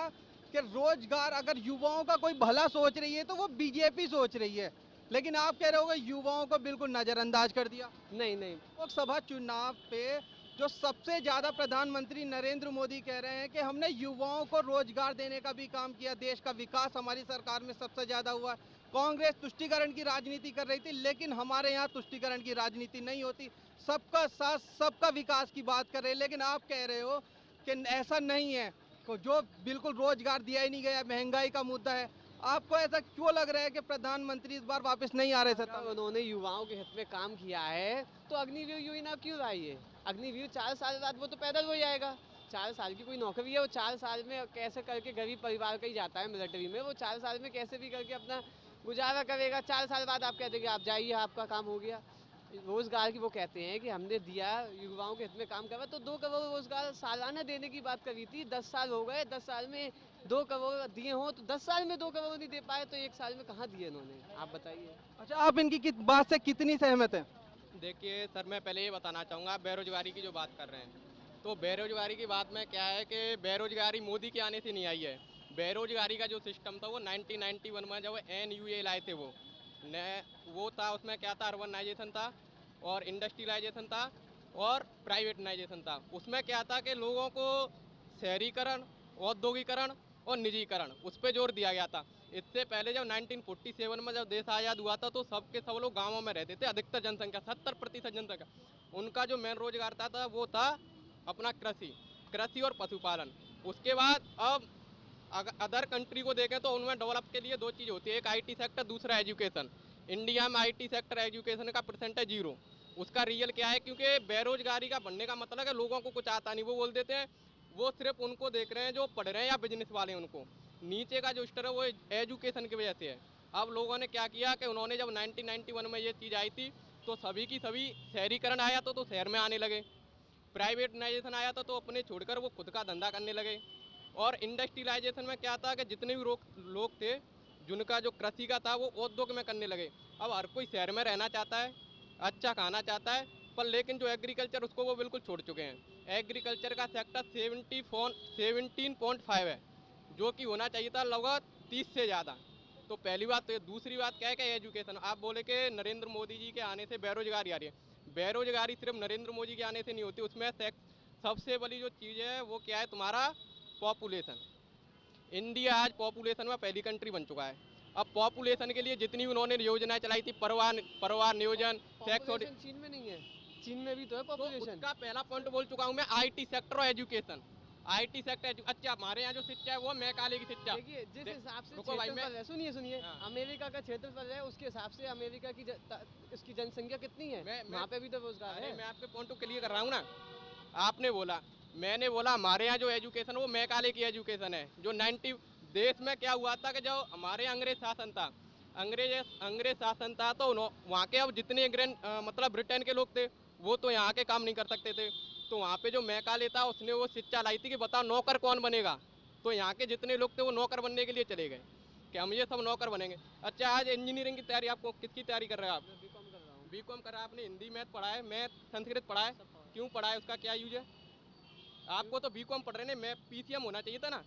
कि रोजगार, अगर युवाओं का कोई भला सोच रही है तो वो बीजेपी सोच रही है। लेकिन आप कह रहे होगे युवाओं को बिल्कुल नजरअंदाज कर दिया। नहीं नहीं, लोकसभा चुनाव पे जो सबसे ज्यादा प्रधानमंत्री नरेंद्र मोदी कह रहे हैं कि हमने युवाओं को रोजगार देने का भी काम किया, देश का विकास हमारी सरकार में सबसे ज्यादा हुआ। कांग्रेस तुष्टीकरण की राजनीति कर रही थी, लेकिन हमारे यहाँ तुष्टीकरण की राजनीति नहीं होती, सबका साथ सबका विकास की बात कर रहे हैं। लेकिन आप कह रहे हो कि ऐसा नहीं है, जो बिल्कुल रोजगार दिया ही नहीं गया, महंगाई का मुद्दा है। आपको ऐसा क्यों लग रहा है कि प्रधानमंत्री इस बार वापस नहीं आ रहे सत्ता अगर में? उन्होंने युवाओं के हित में काम किया है तो अग्निवीर योजना क्यों लाई है? अग्निवीर 4 साल बाद वो तो पैदल हो जाएगा। 4 साल की कोई नौकरी है, वो 4 साल में कैसे करके गरीब परिवार का ही जाता है मिलिट्री में, वो 4 साल में कैसे भी करके अपना गुजारा करेगा। 4 साल बाद आप कहते हैं कि आप जाइए, आपका काम हो गया। रोजगार की वो कहते हैं कि हमने दिया, युवाओं के हित में काम करा, तो 2 करोड़ रोजगार सालाना देने की बात करी थी। 10 साल हो गए, 10 साल में 2 करोड़ दिए हों तो 10 साल में 2 करोड़ नहीं दे पाए तो 1 साल में कहाँ दिए इन्होंने? आप बताइए। अच्छा, आप इनकी बात से कितनी सहमत हैं? देखिए सर, मैं पहले ये बताना चाहूँगा, आप बेरोजगारी की जो बात कर रहे हैं, तो बेरोजगारी की बात में क्या है कि बेरोजगारी मोदी के आने से नहीं आई है। बेरोजगारी का जो सिस्टम था वो 1991 में जब NUA लाए थे वो था, उसमें क्या था, अर्बनाइजेशन था और इंडस्ट्रियलाइजेशन था और प्राइवेटनाइजेशन था। उसमें क्या था कि लोगों को शहरीकरण, औद्योगिकरण और निजीकरण, उस पर जोर दिया गया था। इससे पहले जब 1947 में जब देश आज़ाद हुआ था तो सब लोग गांवों में रहते थे। अधिकतर जनसंख्या 70% जनसंख्या, उनका जो मेन रोजगार था वो था अपना कृषि और पशुपालन। उसके बाद अब अदर कंट्री को देखें तो उनमें डेवलप के लिए दो चीज़ होती है, एक IT सेक्टर, दूसरा एजुकेशन। इंडिया में IT सेक्टर एजुकेशन का परसेंटेज 0। उसका रियल क्या है, क्योंकि बेरोजगारी का बढ़ने का मतलब है लोगों को कुछ आता नहीं। वो बोल देते हैं, वो सिर्फ उनको देख रहे हैं जो पढ़ रहे हैं या बिजनेस वाले हैं उनको। नीचे का जो स्तर है वो एजुकेशन की वजह से है। अब लोगों ने क्या किया कि उन्होंने जब 1991 में ये चीज़ आई थी तो सभी की सभी शहरीकरण आया तो शहर में आने लगे, प्राइवेटनाइजेशन आया था तो अपने छोड़कर वो खुद का धंधा करने लगे। और इंडस्ट्रियलाइजेशन में क्या था कि जितने भी लोग थे जिनका जो कृषि का था वो उद्योग में करने लगे। अब हर कोई शहर में रहना चाहता है, अच्छा खाना चाहता है, पर लेकिन जो एग्रीकल्चर उसको वो बिल्कुल छोड़ चुके हैं। एग्रीकल्चर का सेक्टर 17.5 है, जो कि होना चाहिए था लगभग 30 से ज़्यादा। तो पहली बात तो ये। दूसरी बात क्या है कि एजुकेशन, आप बोले कि नरेंद्र मोदी जी के आने से बेरोजगारी आ रही है। बेरोजगारी सिर्फ नरेंद्र मोदी के आने से नहीं होती, उसमें सबसे बड़ी जो चीज़ है वो क्या है, तुम्हारा पॉपुलेशन। इंडिया आज पॉपुलेशन में पहली कंट्री बन चुका है। अब पॉपुलेशन के लिए जितनी उन्होंने योजनाएं चलाई थी, परिवार नियोजन, सेक्स और, पॉपुलेशन चीन में नहीं है, चीन में भी तो है तो पॉपुलेशन। उसका पहला पॉइंट बोल चुका हूँ मैं, IT सेक्टर और एजुकेशन। IT सेक्टर, अच्छा हमारे यहाँ जो शिक्षा है वो मैकाले की शिक्षा। देखिए जिस हिसाब से रुको भाई, क्षेत्रफल है, सुनिए हाँ। अमेरिका का क्षेत्रफल है, उसके हिसाब से अमेरिका की इसकी जनसंख्या कितनी है, वहाँ पे भी तो रोजगार अरे है। मैं आपके पॉइंट को क्लियर कर रहा हूँ ना। आपने बोला, मैंने बोला हमारे यहाँ जो एजुकेशन वो मैकाले की एजुकेशन है। जो 90 देश में क्या हुआ था कि जो हमारे अंग्रेज शासन था, अंग्रेज शासन था तो वहाँ के अब जितने मतलब ब्रिटेन के लोग थे वो तो यहाँ के काम नहीं कर सकते थे। तो वहाँ पे जो मैकाले था उसने वो शिक्षा लाई थी कि बताओ नौकर कौन बनेगा। तो यहाँ के जितने लोग थे वो नौकर बनने के लिए चले गए कि हम ये सब नौकर बनेंगे। अच्छा, आज इंजीनियरिंग की तैयारी, आपको किसकी तैयारी कर रहे हैं आप? मैं बीकॉम कर रहा हूँ। बीकॉम कर रहा है, आपने हिंदी मैथ पढ़ा है, मैथ संस्कृत पढ़ा है, क्यों पढ़ा है, उसका क्या यूज है? आपको तो बीकॉम पढ़ रहे हैं, मैं PCM होना चाहिए था ना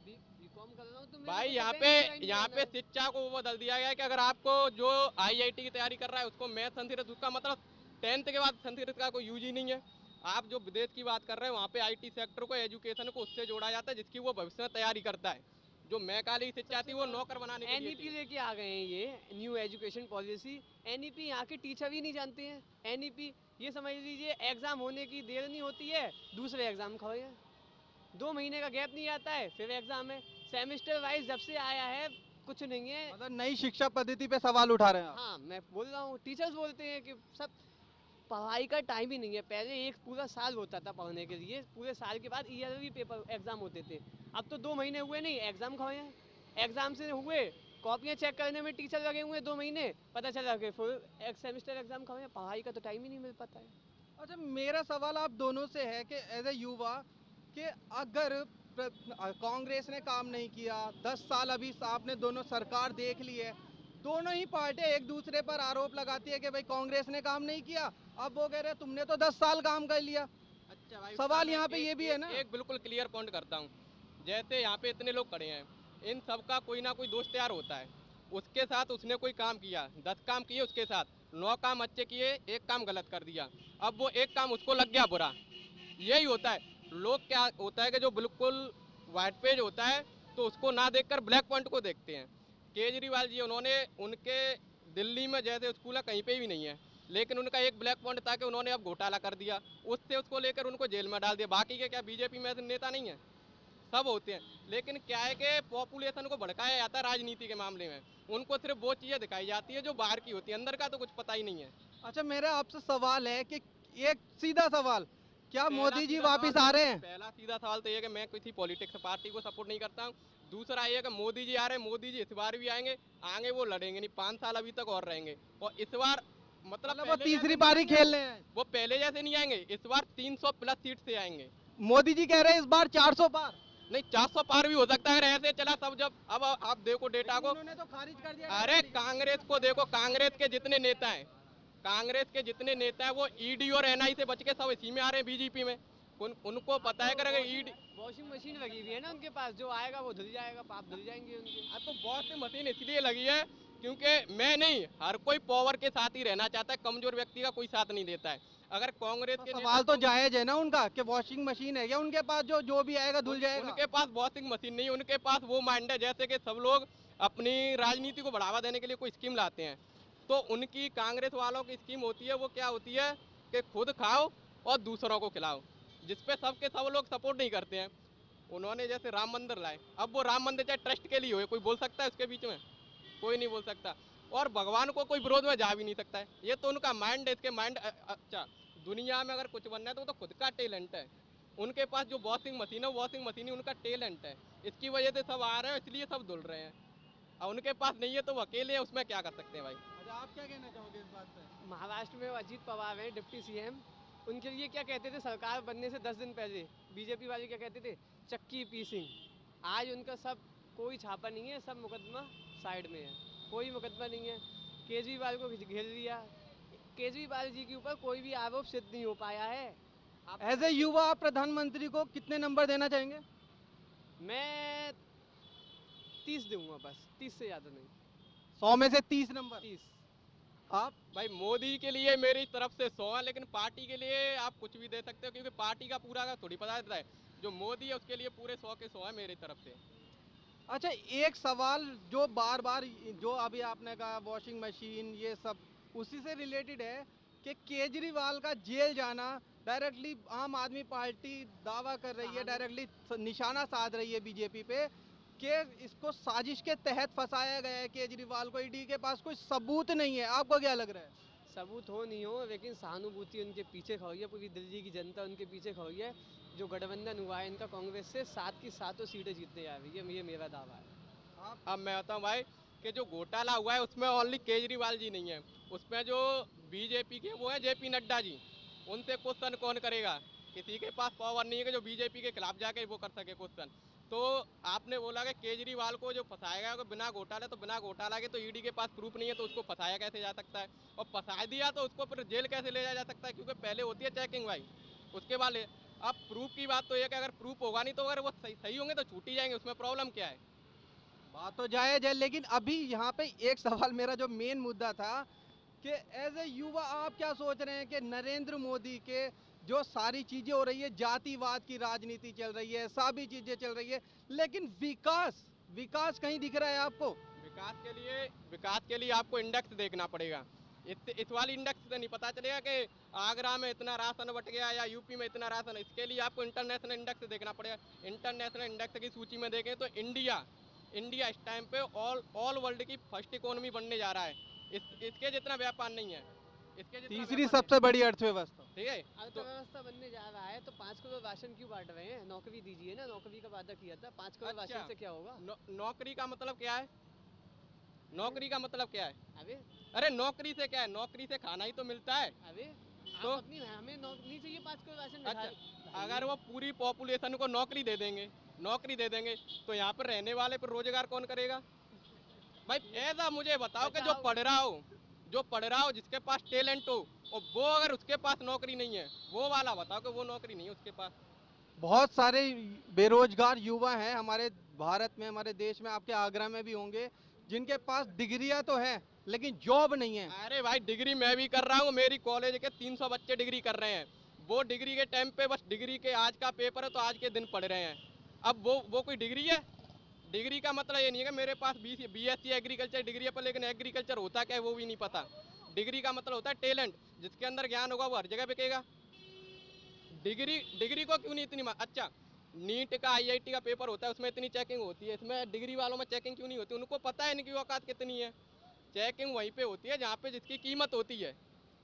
बीकॉम कर रहा हूँ तो मेरे भाई। को यहाँ पता पे ही नहीं मेरा यहाँ पे इंजीनियर है। शिक्षा को वो बदल दिया गया है कि अगर आपको जो IIT की तैयारी कर रहा है उसको मैथ संस्कृत, उसका मतलब 10th के बाद संस्कृत का कोई यूज ही नहीं है। आप जो विदेश की बात कर रहे हैं वहाँ पे IT सेक्टर को, एजुकेशन को उससे जोड़ा जाता है जिसकी वो भविष्य में तैयारी करता है। जो मैकाले की शिक्षा थी वो नौकर बनाने के लिए NEP थी। लेके आ गए हैं ये न्यू एजुकेशन पॉलिसी। NEP यहाँ के टीचर ही नहीं जानते हैं। NEP ये समझ लीजिए, एग्जाम होने की देर नहीं होती है, दूसरे एग्जाम खड़े हैं, 2 महीने का गैप नहीं आता है, फिर एग्जाम है। सेमेस्टर वाइज जब से आया है कुछ नहीं है। मतलब नई शिक्षा पद्धति पे सवाल उठा रहे हैं आप? हाँ मैं बोल रहा हूँ, टीचर्स बोलते हैं कि सब पढ़ाई का टाइम ही नहीं है। पहले एक पूरा साल होता था पढ़ने के लिए, पूरे साल के बाद ईयरली पेपर एग्जाम होते थे। अब तो 2 महीने हुए नहीं, एग्जाम खड़े हैं। एग्जाम से हुए, कॉपियाँ चेक करने में टीचर लगे हुए 2 महीने, पता चला कि फुल एक सेमेस्टर एग्जाम खड़े हैं। पढ़ाई का तो टाइम ही नहीं मिल पाता है। अच्छा, मेरा सवाल आप दोनों से है कि एज ए युवा कि अगर कांग्रेस ने काम नहीं किया, 10 साल अभी आपने दोनों सरकार देख ली है, दोनों ही पार्टियां एक दूसरे पर आरोप लगाती है कि भाई कांग्रेस ने काम नहीं किया, अब वो कह रहे हैं तुमने तो 10 साल काम कर लिया। अच्छा भाई, सवाल मैं यहाँ पे ये भी है ना? एक बिल्कुल क्लियर पॉइंट करता हूँ। जैसे यहाँ पे इतने लोग खड़े हैं, इन सबका कोई ना कोई दोस्त यार होता है। उसके साथ उसने कोई काम किया, 10 काम किए उसके साथ, 9 काम अच्छे किए, एक काम गलत कर दिया, अब वो एक काम उसको लग गया बुरा। यही होता है। लोग क्या होता है कि जो बिल्कुल व्हाइट पेज होता है तो उसको ना देखकर ब्लैक पॉइंट को देखते हैं। केजरीवाल जी उन्होंने उनके दिल्ली में जैसे स्कूल है कहीं पे भी नहीं है, लेकिन उनका एक ब्लैक पॉइंट था कि उन्होंने अब घोटाला कर दिया, उससे उसको लेकर उनको जेल में डाल दिया। बाकी के क्या बीजेपी में ऐसे नेता नहीं है? सब होते हैं, लेकिन क्या है कि पॉपुलेशन को भड़काया जाता है राजनीति के मामले में। उनको सिर्फ वो चीज़ें दिखाई जाती है जो बाहर की होती है, अंदर का तो कुछ पता ही नहीं है। अच्छा, मेरा आपसे सवाल है कि एक सीधा सवाल, क्या पहला मोदी जी सीधा वापस सवाल आ तो- रहे हैं? पहला सीधा सवाल तो ये है कि मैं किसी पॉलिटिक्स पार्टी को सपोर्ट नहीं करता हूँ। दूसरा ये है कि मोदी जी आ रहे हैं, मोदी जी इस बार भी आएंगे, आगे वो लड़ेंगे नहीं, 5 साल अभी तक और रहेंगे। और इस बार मतलब मतलब वो पहले तीसरी जैसे बारी नहीं आएंगे खेलने हैं। वो पहले जैसे नहीं आएंगे, इस बार 300 प्लस सीट से आएंगे। मोदी जी कह रहे हैं इस बार 400 पार। नहीं, 400 पार भी हो सकता है अगर ऐसे चला सब। जब अब आप देखो डेटा लेकिन को, उन्होंने तो खारिज कर दिया अरे डायरेक्टली। कांग्रेस को देखो, कांग्रेस के जितने नेता हैं, कांग्रेस के जितने नेता हैं वो ईडी और एनआई से बच के सब इसी में आ रहे हैं बीजेपी में। उनको पता है कि अगर ईडी, वॉशिंग मशीन लगी हुई है ना उनके पास, जो आएगा वो धुल जाएगा, पाप धुल जाएंगे उनके। अब तो बहुत सी मशीन इसलिए लगी है क्योंकि मैं नहीं, हर कोई पावर के साथ ही रहना चाहता है, कमजोर व्यक्ति का कोई साथ नहीं देता है। अगर कांग्रेस तो के सवाल तो जायज है ना उनका कि वॉशिंग मशीन है क्या उनके पास जो जो भी आएगा धुल जाएगा? उनके पास वॉशिंग मशीन नहीं, उनके पास वो माइंड है जैसे कि सब लोग अपनी राजनीति को बढ़ावा देने के लिए कोई स्कीम लाते हैं। तो उनकी कांग्रेस वालों की स्कीम होती है, वो क्या होती है कि खुद खाओ और दूसरों को खिलाओ, जिसपे सबके सब लोग सपोर्ट नहीं करते हैं। उन्होंने जैसे राम मंदिर लाए, अब वो राम मंदिर चाहे ट्रस्ट के लिए हो, कोई बोल सकता है उसके बीच में? कोई नहीं बोल सकता। और भगवान को कोई विरोध में जा भी नहीं सकता है। ये तो उनका माइंड है, इसके माइंड। अच्छा, दुनिया में अगर कुछ बनना है तो वो तो खुद का टैलेंट है। उनके पास जो वॉशिंग मशीन है, वॉशिंग मशीन ही उनका टैलेंट है। इसकी वजह से सब आ रहे हैं, इसलिए सब धुल रहे हैं। और उनके पास नहीं है तो वो अकेले हैं, उसमें क्या कर सकते हैं भाई? अच्छा, आप क्या कहना चाहोगे इस बात पे? महाराष्ट्र में अजीत पवार हैं डिप्टी सीएम, उनके लिए क्या कहते थे सरकार बनने से 10 दिन पहले बीजेपी वाले क्या कहते थे, चक्की पीसिंग। आज उनका सब कोई छापा नहीं है, सब मुकदमा साइड में है, कोई मुकदमा नहीं है। केजरीवाल को घेर लिया, केजरीवाल जी के ऊपर कोई भी आरोप सिद्ध नहीं हो पाया है। एज ए युवा आप प्रधानमंत्री को कितने नंबर देना चाहेंगे? मैं 30 दूंगा बस, 30 से ज़्यादा नहीं। 100 में से 30 नंबर। 30। आप? भाई मोदी के लिए मेरी तरफ से 100 है, लेकिन पार्टी के लिए आप कुछ भी दे सकते हो, क्योंकि पार्टी का पूरा का थोड़ी पता रहता है। जो मोदी है उसके लिए पूरे 100 के 100 है मेरी तरफ से। अच्छा, एक सवाल जो बार बार, जो अभी आपने कहा वॉशिंग मशीन ये सब, उसी से रिलेटेड है कि केजरीवाल का जेल जाना, डायरेक्टली आम आदमी पार्टी दावा कर रही है, डायरेक्टली निशाना साध रही है बीजेपी पे कि इसको साजिश के तहत फंसाया गया है केजरीवाल को। ईडी के पास कोई सबूत नहीं है। आपको क्या लग रहा है? सबूत हो नहीं हो, लेकिन सहानुभूति उनके पीछे खड़ी है, पूरी दिल्ली की जनता उनके पीछे खड़ी है। जो गठबंधन हुआ है इनका कांग्रेस से, 7 की 7 सीटें जीतने जा रही है, ये मेरा दावा है। अब मैं बताऊं भाई कि जो घोटाला हुआ है उसमें ओनली केजरीवाल जी नहीं है, उसमें जो बीजेपी के वो है जेपी नड्डा जी, उनसे क्वेश्चन कौन करेगा? किसी के पास पावर नहीं है कि जो बीजेपी के खिलाफ जाके वो कर सके क्वेश्चन। तो आपने बोला कि केजरीवाल को जो फंसाया गया बिना घोटाले, तो बिना घोटाला के तो ईडी के पास प्रूफ नहीं है, तो उसको फंसाया कैसे जा सकता है? और फंसा दिया तो उसको फिर जेल कैसे ले जाया जा सकता है? क्योंकि पहले होती है चेकिंग भाई, उसके बाद अब प्रूफ की बात तो ये कि अगर प्रूफ होगा नहीं तो अगर वो सही होंगे तो छूट ही जाएंगे, उसमें प्रॉब्लम क्या है? बात तो जायज है, लेकिन अभी यहाँ पे एक सवाल, मेरा जो मेन मुद्दा था कि एज ए युवा आप क्या सोच रहे हैं कि नरेंद्र मोदी के जो सारी चीजें हो रही है, जातिवाद की राजनीति चल रही है, सभी चीजें चल रही है, लेकिन विकास विकास कहीं दिख रहा है आपको? विकास के लिए आपको इंडेक्स देखना पड़ेगा। इस वाली इंडेक्स से नहीं पता चलेगा कि आगरा में इतना राशन बट गया या यूपी में इतना राशन। इसके लिए आपको इंटरनेशनल इंडेक्स देखना पड़ेगा। इंटरनेशनल इंडेक्स की सूची में देखें तो इंडिया इस टाइम पे ऑल वर्ल्ड की फर्स्ट इकोनॉमी बनने जा रहा है। इसके जितना व्यापार नहीं है, इसके जितना तीसरी व्यापार सबसे बड़ी अर्थव्यवस्था। नहीं। ठीक है, तो अर्थव्यवस्था बनने जा रहा है तो 5 करोड़ राशन क्यों बांट रहे हैं? नौकरी दीजिए ना, नौकरी का वादा किया था, 5 करोड़ अच्छा, राशन से क्या होगा? नौकरी का मतलब क्या है? नौकरी का मतलब क्या है? अबे अरे नौकरी से क्या है? नौकरी से खाना ही तो मिलता है। अबे तो आप अपनी, हमें नहीं चाहिए 5 करोड़ राशन। अच्छा, अगर वो पूरी पॉपुलेशन को नौकरी दे देंगे तो यहाँ पर रहने वाले पर रोजगार कौन करेगा भाई? ऐसा मुझे बताओ कि जो पढ़ रहा हो, जिसके पास टैलेंट हो, और वो अगर उसके पास नौकरी नहीं है, वो वाला बताओ कि वो नौकरी नहीं है उसके पास। बहुत सारे बेरोजगार युवा हैं हमारे भारत में, हमारे देश में, आपके आगरा में भी होंगे, जिनके पास डिग्रियां तो हैं लेकिन जॉब नहीं है। अरे भाई डिग्री मैं भी कर रहा हूँ, मेरी कॉलेज के 300 बच्चे डिग्री कर रहे हैं। वो डिग्री के टाइम पे बस डिग्री के आज का पेपर है तो आज के दिन पढ़ रहे हैं। अब वो कोई डिग्री है? डिग्री का मतलब ये नहीं है कि मेरे पास बीएससी एग्रीकल्चर डिग्री है पर लेकिन एग्रीकल्चर होता क्या है वो भी नहीं पता। डिग्री का मतलब होता है टैलेंट, जिसके अंदर ज्ञान होगा वो हर जगह बिकेगा। डिग्री डिग्री को क्यों नहीं इतनी अच्छा, नीट का आईआईटी का पेपर होता है उसमें इतनी चेकिंग होती है, इसमें डिग्री वालों में चेकिंग क्यों नहीं होती? उनको पता है इनकी औकात कितनी है। चेकिंग वहीं पे होती है जहाँ पे जिसकी कीमत होती है।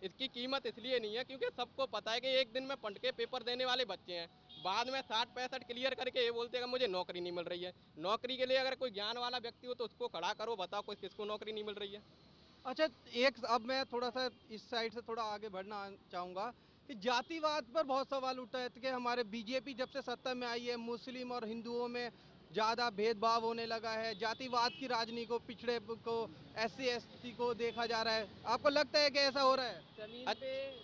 इसकी कीमत इसलिए नहीं है क्योंकि सबको पता है कि एक दिन में पढ़ के पेपर देने वाले बच्चे हैं, बाद में 60-65 क्लियर करके ये बोलते हैं कि मुझे नौकरी नहीं मिल रही है। नौकरी के लिए अगर कोई ज्ञान वाला व्यक्ति हो तो उसको खड़ा करो, बताओ कोई किसको नौकरी नहीं मिल रही है। अच्छा, एक अब मैं थोड़ा सा इस साइड से थोड़ा आगे बढ़ना चाहूँगा कि जातिवाद पर बहुत सवाल उठा है कि हमारे बीजेपी जब से सत्ता में आई है मुस्लिम और हिंदुओं में ज़्यादा भेदभाव होने लगा है, जातिवाद की राजनीति को, पिछड़े को, एससी एसटी को देखा जा रहा है। आपको लगता है कि ऐसा हो रहा है?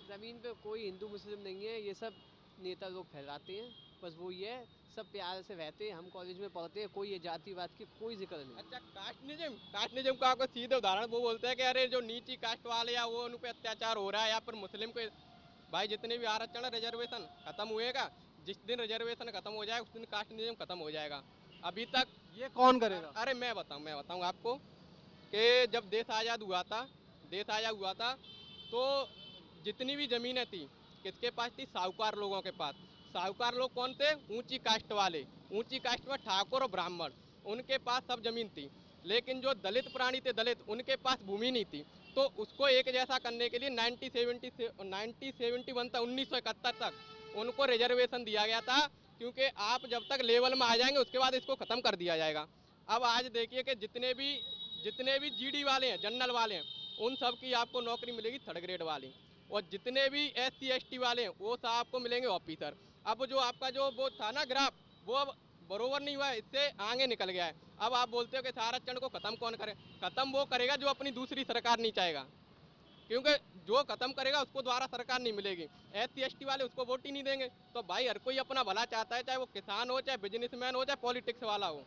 ज़मीन पे कोई हिंदू मुस्लिम नहीं है, ये सब नेता लोग फैलाते हैं। बस वो ये है, सब प्यार से रहते हैं, हम कॉलेज में पढ़ते हैं, कोई ये जातिवाद की कोई जिक्र नहीं। अच्छा, कास्टनिज्म का आपको सीधे उदाहरण वो बोलते हैं कि अरे जो नीची कास्ट वाले या वो उन पे अत्याचार हो रहा है या फिर मुस्लिम को। भाई जितने भी आरक्षण रिजर्वेशन खत्म हुएगा, जिस दिन रिजर्वेशन खत्म हो जाएगा उस दिन कास्टनिज्म खत्म हो जाएगा। अभी तक ये कौन करेगा? अरे मैं बताऊं आपको कि जब देश आज़ाद हुआ था तो जितनी भी ज़मीनें थी किसके पास थी? साहूकार लोगों के पास। साहूकार लोग कौन थे? ऊंची कास्ट वाले, ऊंची कास्ट में ठाकुर और ब्राह्मण, उनके पास सब जमीन थी। लेकिन जो दलित प्राणी थे दलित, उनके पास भूमि नहीं थी। तो उसको एक जैसा करने के लिए 1971 तक 1971 तक उनको रिजर्वेशन दिया गया था, क्योंकि आप जब तक लेवल में आ जाएंगे उसके बाद इसको ख़त्म कर दिया जाएगा। अब आज देखिए कि जितने भी जीडी वाले हैं, जनरल वाले हैं, उन सब की आपको नौकरी मिलेगी थर्ड ग्रेड वाली, और जितने भी एससी एसटी वाले हैं वो सब आपको मिलेंगे ऑफिसर। अब जो आपका जो वो था ना ग्राफ, वो अब बरोबर नहीं हुआ है, इससे आगे निकल गया है। अब आप बोलते हो कि आरक्षण को खत्म कौन करे? खत्म वो करेगा जो अपनी दूसरी सरकार नहीं चाहेगा, क्योंकि जो खत्म करेगा उसको द्वारा सरकार नहीं मिलेगी। एससी एसटी वाले उसको वोट ही नहीं देंगे। तो भाई हर कोई अपना भला चाहता है, चाहे वो किसान हो, चाहे बिजनेसमैन हो, चाहे पॉलिटिक्स वाला हो।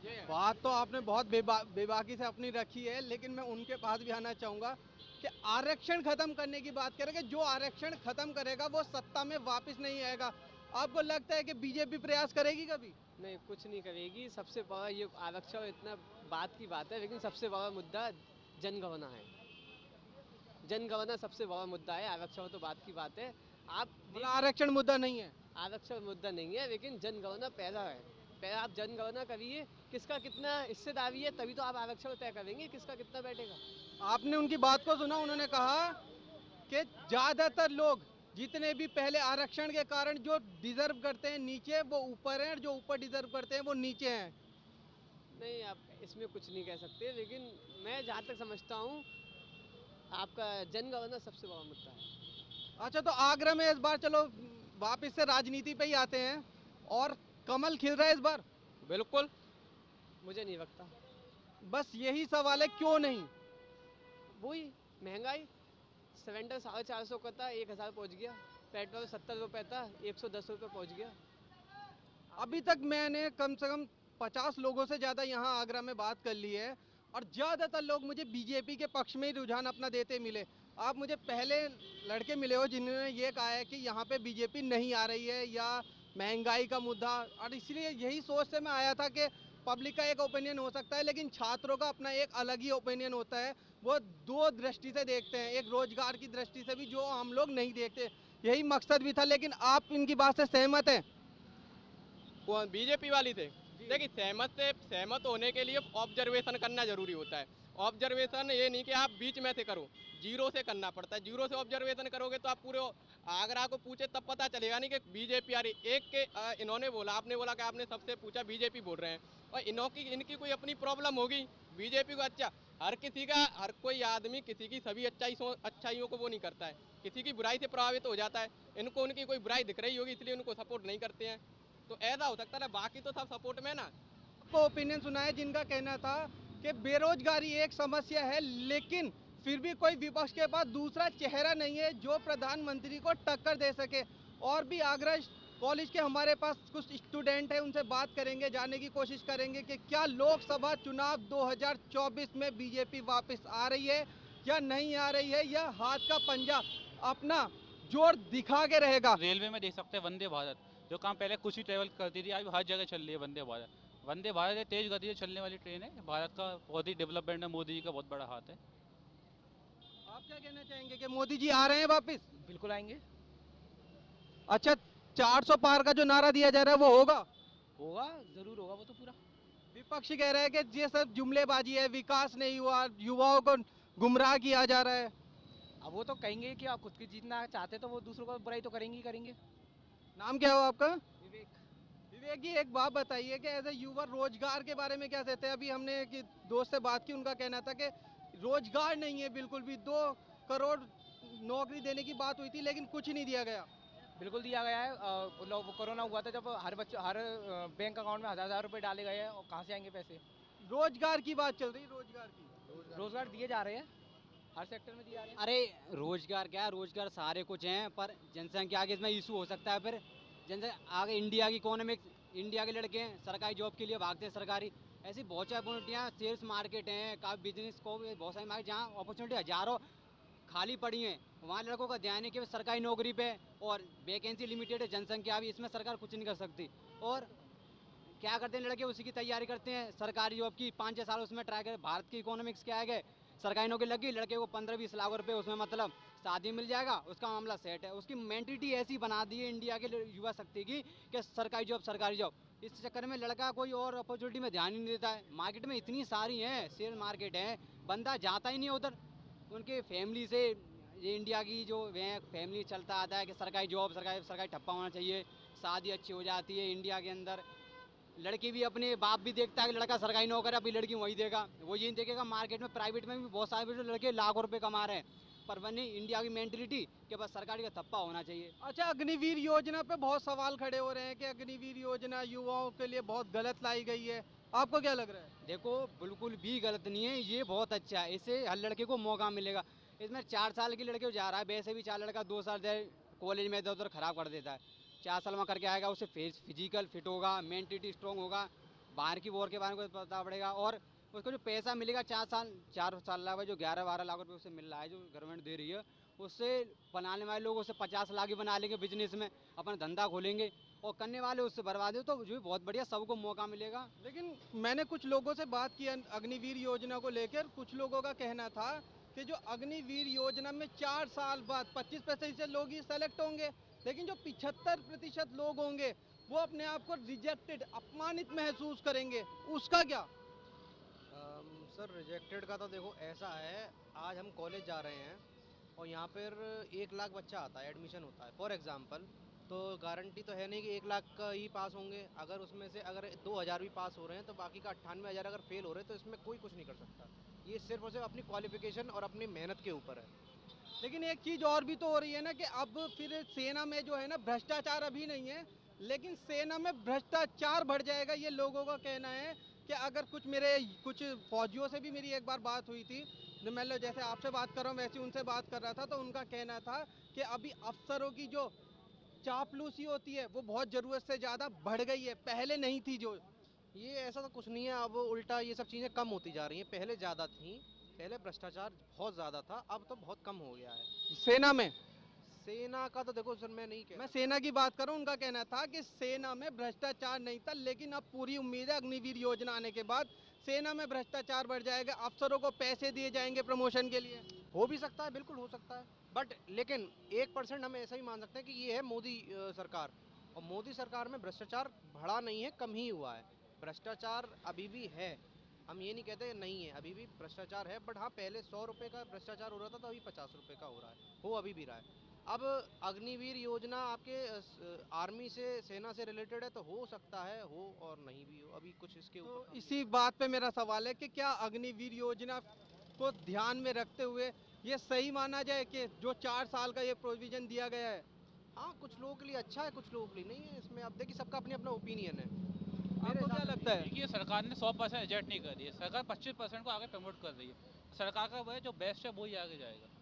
ये है। बात तो आपने बहुत बेबाकी से अपनी रखी है, लेकिन मैं उनके पास भी आना चाहूँगा कि आरक्षण खत्म करने की बात करें कि जो आरक्षण खत्म करेगा वो सत्ता में वापस नहीं आएगा। आपको लगता है कि बीजेपी प्रयास करेगी कभी? नहीं, कुछ नहीं करेगी। सबसे बड़ा ये आरक्षण इतना बात की बात है, लेकिन सबसे बड़ा मुद्दा जनगणना है। जनगणना सबसे बड़ा मुद्दा है, आरक्षण तो बात की बात है। आप मतलब आरक्षण मुद्दा नहीं है? आरक्षण मुद्दा नहीं है, लेकिन जनगणना पहला है। पहले आप जनगणना करिए, किसका कितना हिस्सेदारी है, तभी तो आप आरक्षण तय करेंगे किसका कितना बैठेगा। आपने उनकी बात को सुना? उन्होंने कहा कि ज़्यादातर लोग जितने भी पहले आरक्षण के कारण जो डिजर्व करते हैं नीचे, वो ऊपर हैं, और जो ऊपर डिजर्व करते हैं वो नीचे हैं। नहीं, आप इसमें कुछ नहीं कह सकते, लेकिन मैं जहाँ तक समझता हूँ आपका जनगणना सबसे बड़ा मुद्दा है। अच्छा, तो आगरा में इस बार, चलो वापस से राजनीति पे ही आते हैं, और कमल खिल रहा है इस बार? बिल्कुल। मुझे नहीं लगता। बस यही सवाल है, क्यों नहीं? वही महंगाई, सिलेंडर 450 का था, 1000 पहुँच गया। पेट्रोल 70 रुपये था, 110 रुपये पहुँच गया। अभी तक मैंने कम से कम 50 लोगों से ज़्यादा यहाँ आगरा में बात कर ली है, और ज़्यादातर लोग मुझे बीजेपी के पक्ष में ही रुझान अपना देते मिले। आप मुझे पहले लड़के मिले हो जिन्होंने ये कहा है कि यहाँ पे बीजेपी नहीं आ रही है, या महंगाई का मुद्दा, और इसलिए यही सोच से मैं आया था कि पब्लिक का एक ओपिनियन हो सकता है, लेकिन छात्रों का अपना एक अलग ही ओपिनियन होता है। वो दो दृष्टि से देखते हैं, एक रोजगार की दृष्टि से भी, जो हम लोग नहीं देखते। यही मकसद भी था, लेकिन आप इनकी बात से सहमत हैं? कौन? बीजेपी वाली थे? देखिए, सहमत होने के लिए ऑब्जर्वेशन करना जरूरी होता है। ऑब्जर्वेशन ये नहीं कि आप बीच में से करो, जीरो से करना पड़ता है। जीरो से ऑब्जर्वेशन करोगे तो आप पूरे आगरा को पूछे तब पता चलेगा नहीं कि बीजेपी आ रही। एक के इन्होंने बोला, आपने बोला कि आपने सबसे पूछा बीजेपी बोल रहे हैं, और इनकी कोई अपनी प्रॉब्लम होगी। बीजेपी को अच्छा, हर कोई आदमी किसी की सभी अच्छाइयों को वो नहीं करता है, किसी की बुराई से प्रभावित हो जाता है। इनको उनकी कोई बुराई दिख रही होगी इसलिए उनको सपोर्ट नहीं करते हैं। तो ऐसा हो सकता है, बाकी तो सब सपोर्ट में ना। आपको ओपिनियन सुना है जिनका कहना था कि बेरोजगारी एक समस्या है, लेकिन फिर भी कोई विपक्ष के पास दूसरा चेहरा नहीं है जो प्रधानमंत्री को टक्कर दे सके। और भी आगरा कॉलेज के हमारे पास कुछ स्टूडेंट हैं, उनसे बात करेंगे, जानने की कोशिश करेंगे कि क्या लोकसभा चुनाव 2024 में बीजेपी वापस आ रही है या नहीं आ रही है, या हाथ का पंजा अपना जोर दिखा के रहेगा। रेलवे में देख सकते हैं वंदे भारत, जो काम पहले कुछ ही ट्रेवल करती थी, आज हर जगह चल रही है वंदे भारत। वंदे भारत एक तेज गति से चलने वाली ट्रेन है, भारत का बहुत ही डेवलपमेंट में मोदी जी का बहुत बड़ा हाथ है। आप क्या कहना चाहेंगे कि मोदी जी आ रहे हैं वापस? बिल्कुल आएंगे। अच्छा, 400 पार का जो नारा दिया जा रहा है वो होगा? होगा, जरूर होगा वो तो पूरा। विपक्ष कह रहे हैं कि ये सब जुमलेबाजी है, विकास नहीं हुआ, युवाओं को गुमराह किया जा रहा है। अब वो तो कहेंगे कि आप खुद की जीतना चाहते तो वो दूसरों को बुराई तो करेंगे ही करेंगे। नाम क्या हो आपका? विवेक। विवेक जी, एक बात बताइए कि एज ए युवा रोजगार के बारे में क्या कहते हैं? अभी हमने एक दोस्त से बात की, उनका कहना था कि रोजगार नहीं है बिल्कुल भी। 2 करोड़ नौकरी देने की बात हुई थी लेकिन कुछ नहीं दिया गया। बिल्कुल दिया गया है। कोरोना हुआ था जब हर बैंक अकाउंट में 1000 रुपये डाले गए हैं, और कहाँ से आएंगे पैसे? रोजगार की बात चल रही, रोजगार की। रोजगार दिए जा रहे हैं, हर सेक्टर में दिए जा रहे हैं। अरे रोजगार क्या है, रोजगार सारे कुछ हैं, पर जनसंख्या आगे इसमें इशू हो सकता है। फिर जनसंख्या आगे इंडिया की इकोनॉमिक, इंडिया के लड़के हैं सरकारी जॉब के लिए भागते हैं, सरकारी ऐसी बहुत सी अपॉर्चुनिटियाँ, सेल्स मार्केट हैं, काफ़ी बिजनेस को बहुत सारी मार्केट जहाँ अपॉर्चुनिटी हज़ारों खाली पड़ी हैं, वहाँ लड़कों का ध्यान है कि वे सरकारी नौकरी पे, और वैकेंसी लिमिटेड है, जनसंख्या भी, इसमें सरकार कुछ नहीं कर सकती। और क्या करते हैं लड़के, उसी की तैयारी करते हैं सरकारी जॉब की, 5-6 साल उसमें ट्राई करें। भारत की इकोनॉमिक्स क्या है कि सरकारी नौकरी लगी, लड़के को 15-20 लाख रुपए उसमें मतलब शादी मिल जाएगा, उसका मामला सेट है। उसकी मेंटिलिटी ऐसी बना दी है इंडिया के युवा शक्ति की कि सरकारी जॉब, सरकारी जॉब। इस चक्कर में लड़का कोई और अपॉर्चुनिटी में ध्यान ही नहीं देता है। मार्केट में इतनी सारी हैं, शेयर मार्केट है, बंदा जाता ही नहीं उधर। उनके फैमिली से, ये इंडिया की जो वे फैमिली चलता आता है कि सरकारी जॉब, सरकारी ठप्पा होना चाहिए, शादी अच्छी हो जाती है इंडिया के अंदर। लड़की भी अपने बाप भी देखता है कि लड़का सरकारी नौकर है, अभी लड़की वही देगा, वो ये नहीं देखेगा। मार्केट में प्राइवेट में भी बहुत सारे लड़के लाखों रुपए कमा रहे हैं, पर वह नहीं, इंडिया की मेंटलिटी कि बस सरकारी का थप्पा होना चाहिए। अच्छा, अग्निवीर योजना पे बहुत सवाल खड़े हो रहे हैं कि अग्निवीर योजना युवाओं के लिए बहुत गलत लाई गई है। आपको क्या लग रहा है? देखो बिल्कुल भी गलत नहीं है, ये बहुत अच्छा है, इससे हर लड़के को मौका मिलेगा। इसमें 4 साल के लड़के को जा रहा है, वैसे भी 4 लड़का 2 साल जाए कॉलेज में इधर उधर खराब कर देता है। 4 साल में करके आएगा, उससे फिजिकल फिट होगा, मेंटलिटी स्ट्रॉन्ग होगा, बाहर की वॉर के बारे में पता पड़ेगा, और उसको जो पैसा मिलेगा 4 साल लगा जो 11-12 लाख रुपए उसे मिल रहा है, जो गवर्नमेंट दे रही है, उससे बनाने वाले लोग उससे 50 लाख ही बना लेंगे, बिजनेस में अपना धंधा खोलेंगे, और करने वाले उससे बर्बाद हो, तो जो भी बहुत बढ़िया, सबको मौका मिलेगा। लेकिन मैंने कुछ लोगों से बात की अग्निवीर योजना को लेकर। कुछ लोगों का कहना था कि जो अग्निवीर योजना में 4 साल बाद 25% लोग ही सेलेक्ट होंगे, लेकिन जो 75% लोग होंगे वो अपने आप को रिजेक्टेड, अपमानित महसूस करेंगे। उसका क्या? सर रिजेक्टेड का तो देखो ऐसा है, आज हम कॉलेज जा रहे हैं और यहाँ पर 1 लाख बच्चा आता है, एडमिशन होता है फॉर एग्जांपल, तो गारंटी तो है नहीं कि 1 लाख का ही पास होंगे। अगर उसमें से अगर 2000 भी पास हो रहे हैं तो बाकी का 98,000 अगर फेल हो रहे हैं, तो इसमें कोई कुछ नहीं कर सकता। ये सिर्फ और सिर्फ अपनी क्वालिफिकेशन और अपनी मेहनत के ऊपर है। लेकिन एक चीज और भी तो हो रही है ना कि अब फिर सेना में जो है ना, भ्रष्टाचार अभी नहीं है लेकिन सेना में भ्रष्टाचार बढ़ जाएगा, ये लोगों का कहना है। कि अगर कुछ फौजियों से भी मेरी एक बार बात हुई थी, मैं लो जैसे आपसे बात कर रहा हूँ वैसे उनसे बात कर रहा था, तो उनका कहना था कि अभी अफसरों की जो चापलूसी होती है वो बहुत ज़रूरत से ज़्यादा बढ़ गई है, पहले नहीं थी जो। ये ऐसा तो कुछ नहीं है, अब उल्टा ये सब चीज़ें कम होती जा रही हैं। पहले ज़्यादा थी, पहले भ्रष्टाचार बहुत ज़्यादा था, अब तो बहुत कम हो गया है। सेना में, सेना का तो देखो सर, मैं नहीं कह मैं सेना की बात कर रहा हूँ, उनका कहना था कि सेना में भ्रष्टाचार नहीं था, लेकिन अब पूरी उम्मीद है अग्निवीर योजना आने के बाद सेना में भ्रष्टाचार बढ़ जाएगा, अफसरों को पैसे दिए जाएंगे प्रमोशन के लिए। हो भी सकता है, बिल्कुल हो सकता है, बट लेकिन 1% हम ऐसा ही मान सकते हैं कि ये है मोदी सरकार, और मोदी सरकार में भ्रष्टाचार बढ़ा नहीं है, कम ही हुआ है। भ्रष्टाचार अभी भी है, हम ये नहीं कहते नहीं है, अभी भी भ्रष्टाचार है, बट हाँ पहले 100 रुपये का भ्रष्टाचार हो रहा था, तो अभी 50 रुपये का हो रहा है, हो अभी भी रहा है। अब अग्निवीर योजना आपके आर्मी से, सेना से रिलेटेड है, तो हो सकता है हो और नहीं भी हो, अभी कुछ इसके तो ऊपर इसी बात पे मेरा सवाल है कि क्या अग्निवीर योजना को ध्यान में रखते हुए ये सही माना जाए कि जो 4 साल का ये प्रोविजन दिया गया है? हाँ, कुछ लोगों के लिए अच्छा है, कुछ लोगों के लिए नहीं है। इसमें अब देखिए सबका अपनी अपना ओपिनियन है। आपको क्या लगता है? देखिए सरकार ने 100% रिजेक्ट नहीं कर रही है, सरकार 25% को आगे प्रमोट कर रही है। सरकार का वो है जो बेस्ट है वही आगे जाएगा।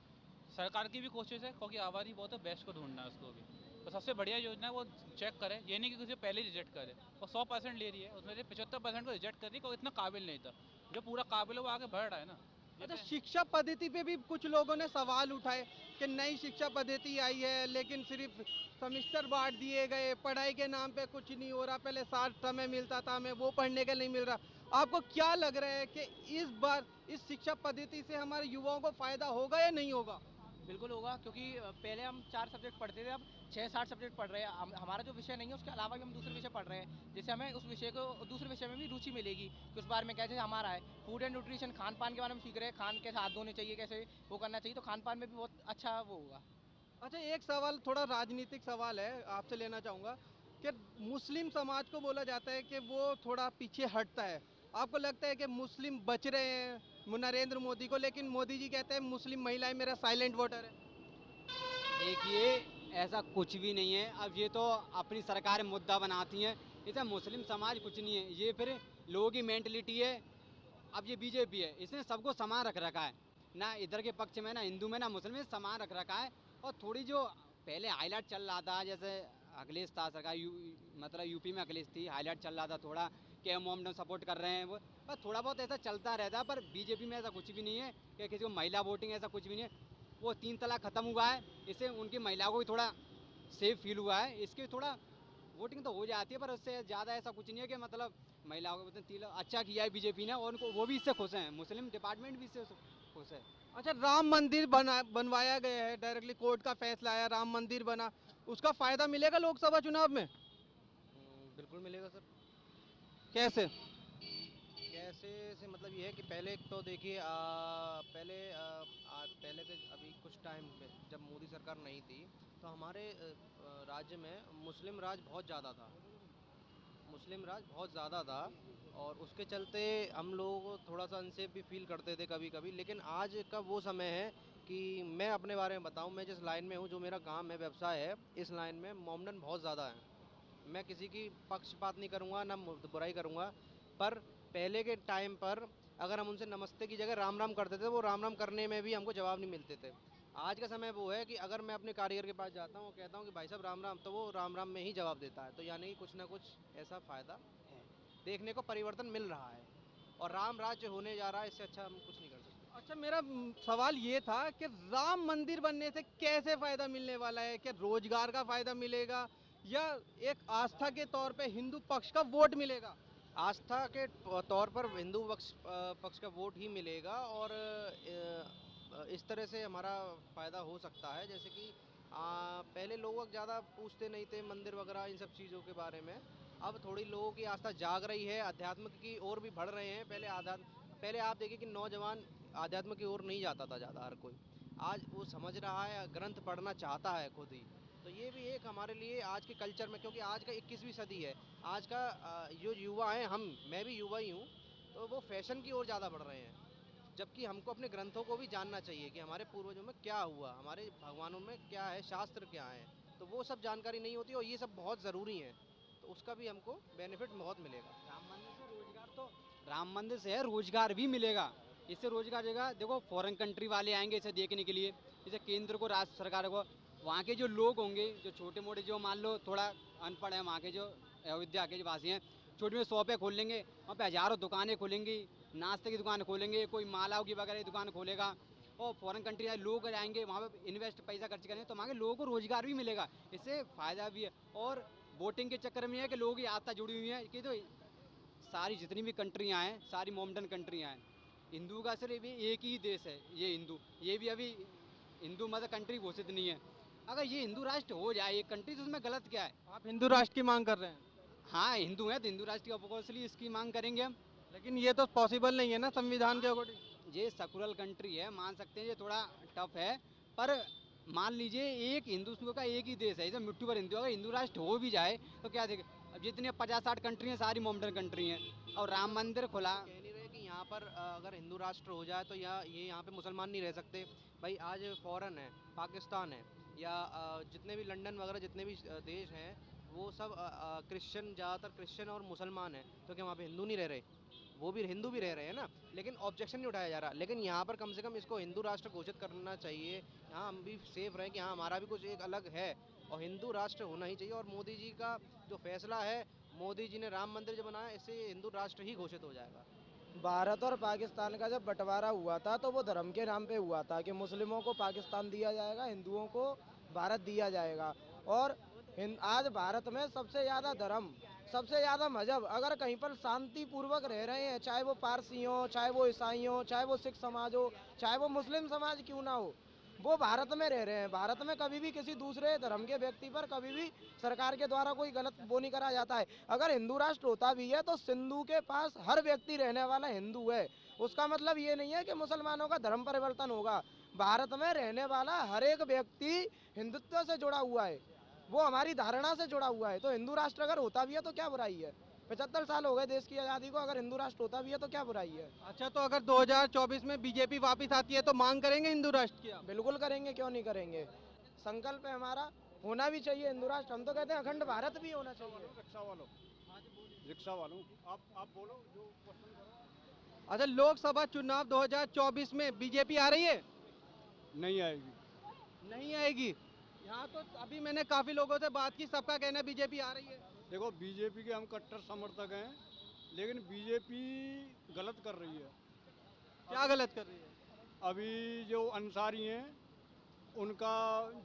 सरकार की भी कोशिश है, क्योंकि आबादी बहुत है, बेस्ट को ढूंढना है उसको भी। तो सबसे बढ़िया योजना है वो चेक करें, ये नहीं कि किसी को पहले ही रिजेक्ट करे। वो 100% ले रही है, उसमें से 75% को रिजेक्ट कर रही है, कोई इतना काबिल नहीं था। जो पूरा काबिल है वो आगे बढ़ रहा है ना। अच्छा, शिक्षा पद्धति पे भी कुछ लोगों ने सवाल उठाए कि नई शिक्षा पद्धति आई है लेकिन सिर्फ सेमेस्टर बांट दिए गए, पढ़ाई के नाम पे कुछ नहीं हो रहा, पहले 60 समय मिलता था, हमें वो पढ़ने के नहीं मिल रहा। आपको क्या लग रहा है कि इस बार इस शिक्षा पद्धति से हमारे युवाओं को फायदा होगा या नहीं होगा? बिल्कुल होगा, क्योंकि पहले हम 4 सब्जेक्ट पढ़ते थे, अब 6-7 सब्जेक्ट पढ़ रहे हैं। हमारा जो विषय नहीं है उसके अलावा भी हम दूसरे विषय पढ़ रहे हैं, जिससे हमें उस विषय को दूसरे विषय में भी रुचि मिलेगी कि उस बारे में क्या, जैसे हमारा है फूड एंड न्यूट्रिशन, खान पान के बारे में सीख रहे हैं, खान कैसे हाथ धोने चाहिए, कैसे वो करना चाहिए, तो खान पान में भी बहुत अच्छा वो होगा। अच्छा, एक सवाल थोड़ा राजनीतिक सवाल है, आपसे लेना चाहूँगा कि मुस्लिम समाज को बोला जाता है कि वो थोड़ा पीछे हटता है। आपको लगता है कि मुस्लिम बच रहे हैं नरेंद्र मोदी को, लेकिन मोदी जी कहते हैं मुस्लिम महिलाएं मेरा साइलेंट वोटर है? देखिए, ऐसा कुछ भी नहीं है। अब ये तो अपनी सरकार मुद्दा बनाती हैं, इसमें मुस्लिम समाज कुछ नहीं है, ये फिर लोगों की मेंटलिटी है। अब ये बीजेपी है, इसने सबको समान रख रखा है, ना इधर के पक्ष में, ना हिंदू में, ना मुस्लिम में, समान रख रखा है। और थोड़ी जो पहले हाईलाइट चल रहा था, जैसे अखिलेश था सरकार, मतलब यूपी में अखिलेश थी, हाईलाइट चल रहा था थोड़ा कि हम मोमडन सपोर्ट कर रहे हैं, वो पर थोड़ा बहुत ऐसा चलता रहता है। पर बीजेपी में ऐसा कुछ भी नहीं है कि किसी को महिला वोटिंग, ऐसा कुछ भी नहीं है। वो 3 तलाक ख़त्म हुआ है, इससे उनकी महिलाओं को भी थोड़ा सेफ फील हुआ है, इसके थोड़ा वोटिंग तो हो जाती है, पर उससे ज़्यादा ऐसा कुछ नहीं है कि मतलब महिलाओं को अच्छा किया है बीजेपी ने, और उनको वो भी इससे खुश हैं, मुस्लिम डिपार्टमेंट भी इससे खुश है। अच्छा, राम मंदिर बनवाया गया है, डायरेक्टली कोर्ट का फैसला आया, राम मंदिर बना, उसका फायदा मिलेगा लोकसभा चुनाव में? बिल्कुल मिलेगा सर। कैसे? कैसे से मतलब ये है कि पहले एक तो देखिए, पहले के अभी कुछ टाइम पे जब मोदी सरकार नहीं थी, तो हमारे राज्य में मुस्लिम राज बहुत ज़्यादा था। मुस्लिम राज बहुत ज़्यादा था, और उसके चलते हम लोग थोड़ा सा अनसेफ भी फील करते थे कभी कभी। लेकिन आज का वो समय है कि मैं अपने बारे में बताऊं, मैं जिस लाइन में हूं, जो मेरा काम है, व्यवसाय है, इस लाइन में मोमडन बहुत ज़्यादा है। मैं किसी की पक्षपात नहीं करूंगा, ना बुराई करूंगा, पर पहले के टाइम पर अगर हम उनसे नमस्ते की जगह राम राम करते थे, वो राम राम करने में भी हमको जवाब नहीं मिलते थे। आज का समय वो है कि अगर मैं अपने कारीगर के पास जाता हूँ, कहता हूँ कि भाई साहब राम राम, तो वो राम राम में ही जवाब देता है। तो यानी कि कुछ ना कुछ ऐसा फ़ायदा है, देखने को परिवर्तन मिल रहा है, और राम राज्य होने जा रहा है, इससे अच्छा हम कुछ नहीं कर सकते। अच्छा, मेरा सवाल ये था कि राम मंदिर बनने से कैसे फायदा मिलने वाला है? क्या रोजगार का फायदा मिलेगा या एक आस्था के तौर पे हिंदू पक्ष का वोट मिलेगा? आस्था के तौर पर हिंदू पक्ष का वोट ही मिलेगा, और इस तरह से हमारा फ़ायदा हो सकता है। जैसे कि पहले लोग ज़्यादा पूछते नहीं थे मंदिर वगैरह इन सब चीज़ों के बारे में। अब थोड़ी लोगों की आस्था जाग रही है, अध्यात्म की ओर भी बढ़ रहे हैं। पहले आप देखिए कि नौजवान अध्यात्म की ओर नहीं जाता था ज़्यादा हर कोई। आज वो समझ रहा है, ग्रंथ पढ़ना चाहता है खुद ही। तो ये भी एक हमारे लिए आज के कल्चर में, क्योंकि आज का 21वीं सदी है, आज का जो युवा हैं, मैं भी युवा ही हूँ, तो वो फैशन की ओर ज़्यादा बढ़ रहे हैं। जबकि हमको अपने ग्रंथों को भी जानना चाहिए कि हमारे पूर्वजों में क्या हुआ, हमारे भगवानों में क्या है, शास्त्र क्या है। तो वो सब जानकारी नहीं होती, और ये सब बहुत ज़रूरी है, तो उसका भी हमको बेनिफिट बहुत मिलेगा। राम मंदिर से है रोजगार भी मिलेगा, इससे रोजगार देगा। देखो फॉरेन कंट्री वाले आएंगे इसे देखने के लिए, जैसे केंद्र को, राज्य सरकार को, वहाँ के जो लोग होंगे, जो छोटे मोटे, जो मान लो थोड़ा अनपढ़ हैं, वहाँ के जो अयोध्या के जो वासी हैं, छोटी मोटी शॉपें खोल लेंगे, वहाँ पे हज़ारों दुकानें खोलेंगी, नाश्ते की दुकान खोलेंगे, कोई मालाओं की वगैरह की दुकान खोलेगा, और फॉरेन कंट्री से लोग आएंगे, वहाँ पे इन्वेस्ट पैसा खर्च करेंगे, तो वहाँ के लोगों को रोजगार भी मिलेगा, इससे फ़ायदा भी है। और वोटिंग के चक्कर में है कि लोगों की आस्था जुड़ी हुई है कि तो सारी जितनी भी कंट्रियाँ हैं, सारी मोमडन कंट्रियाँ हैं, हिंदू का सिर्फ भी एक ही देश है, ये हिंदू, ये भी अभी हिंदू मत कंट्री घोषित नहीं है। अगर ये हिंदू राष्ट्र हो जाए एक कंट्री, तो उसमें गलत क्या है? आप हिंदू राष्ट्र की मांग कर रहे हैं, हाँ, हिंदू है तो हिंदू राष्ट्र की ऑफकोर्सली इसकी मांग करेंगे हम। लेकिन ये तो पॉसिबल नहीं है ना संविधान के अकॉर्डिंग। ये सेकुलर कंट्री है, मान सकते हैं ये थोड़ा टफ है, पर मान लीजिए एक हिंदुत्व का एक ही देश है, इसे मिट्टी पर हिंदू, अगर हिंदू राष्ट्र हो भी जाए तो क्या देखे। अब जितनी 50-60 कंट्री हैं, सारी मोमडन कंट्री हैं, और राम मंदिर खुला। कह नहीं रहे कि यहाँ पर अगर हिंदू राष्ट्र हो जाए तो यहाँ पे मुसलमान नहीं रह सकते। भाई आज फॉरेन है, पाकिस्तान है, या जितने भी लंदन वगैरह जितने भी देश हैं, वो सब क्रिश्चियन, ज़्यादातर क्रिश्चियन और मुसलमान हैं। तो क्या वहाँ पे हिंदू नहीं रह रहे? वो भी हिंदू भी रह रहे हैं ना, लेकिन ऑब्जेक्शन नहीं उठाया जा रहा। लेकिन यहाँ पर कम से कम इसको हिंदू राष्ट्र घोषित करना चाहिए, यहाँ हम भी सेफ रहें कि हाँ हमारा भी कुछ एक अलग है, और हिंदू राष्ट्र होना ही चाहिए। और मोदी जी का जो फैसला है, मोदी जी ने राम मंदिर जो बनाया, इससे हिंदू राष्ट्र ही घोषित हो जाएगा। भारत और पाकिस्तान का जब बंटवारा हुआ था तो वो धर्म के नाम पे हुआ था कि मुस्लिमों को पाकिस्तान दिया जाएगा, हिंदुओं को भारत दिया जाएगा। और आज भारत में सबसे ज़्यादा धर्म, सबसे ज़्यादा मजहब अगर कहीं पर शांति पूर्वक रह रहे हैं, चाहे वो पारसी हो, चाहे वो ईसाई हो, चाहे वो सिख समाज हो, चाहे वो मुस्लिम समाज क्यों ना हो, वो भारत में रह रहे हैं। भारत में कभी भी किसी दूसरे धर्म के व्यक्ति पर कभी भी सरकार के द्वारा कोई गलत वो नहीं करा जाता है। अगर हिंदू राष्ट्र होता भी है तो सिंधु के पास हर व्यक्ति रहने वाला हिंदू है। उसका मतलब ये नहीं है कि मुसलमानों का धर्म परिवर्तन होगा। भारत में रहने वाला हर एक व्यक्ति हिंदुत्व से जुड़ा हुआ है, वो हमारी धारणा से जुड़ा हुआ है। तो हिंदू राष्ट्र अगर होता भी है तो क्या बुराई है? 75 साल हो गए देश की आज़ादी को, अगर हिंदू राष्ट्र होता भी है तो क्या बुराई है? अच्छा, तो अगर 2024 में बीजेपी वापस आती है तो मांग करेंगे हिंदू राष्ट्र की आप? बिल्कुल करेंगे, क्यों नहीं करेंगे। संकल्प है हमारा, होना भी चाहिए हिंदू राष्ट्र। हम तो कहते हैं अखंड भारत भी होना चाहिए। रिक्शा वालों आप बोलो जो क्वेश्चन करो। अच्छा, लोकसभा चुनाव 2024 में बीजेपी आ रही है? नहीं आएगी। नहीं आएगी। यहाँ तो अभी मैंने काफी लोगों से बात की, सबका कहना है बीजेपी आ रही है। देखो, बीजेपी के हम कट्टर समर्थक हैं, लेकिन बीजेपी गलत कर रही है। क्या गलत कर रही है? अभी जो अंसारी हैं, उनका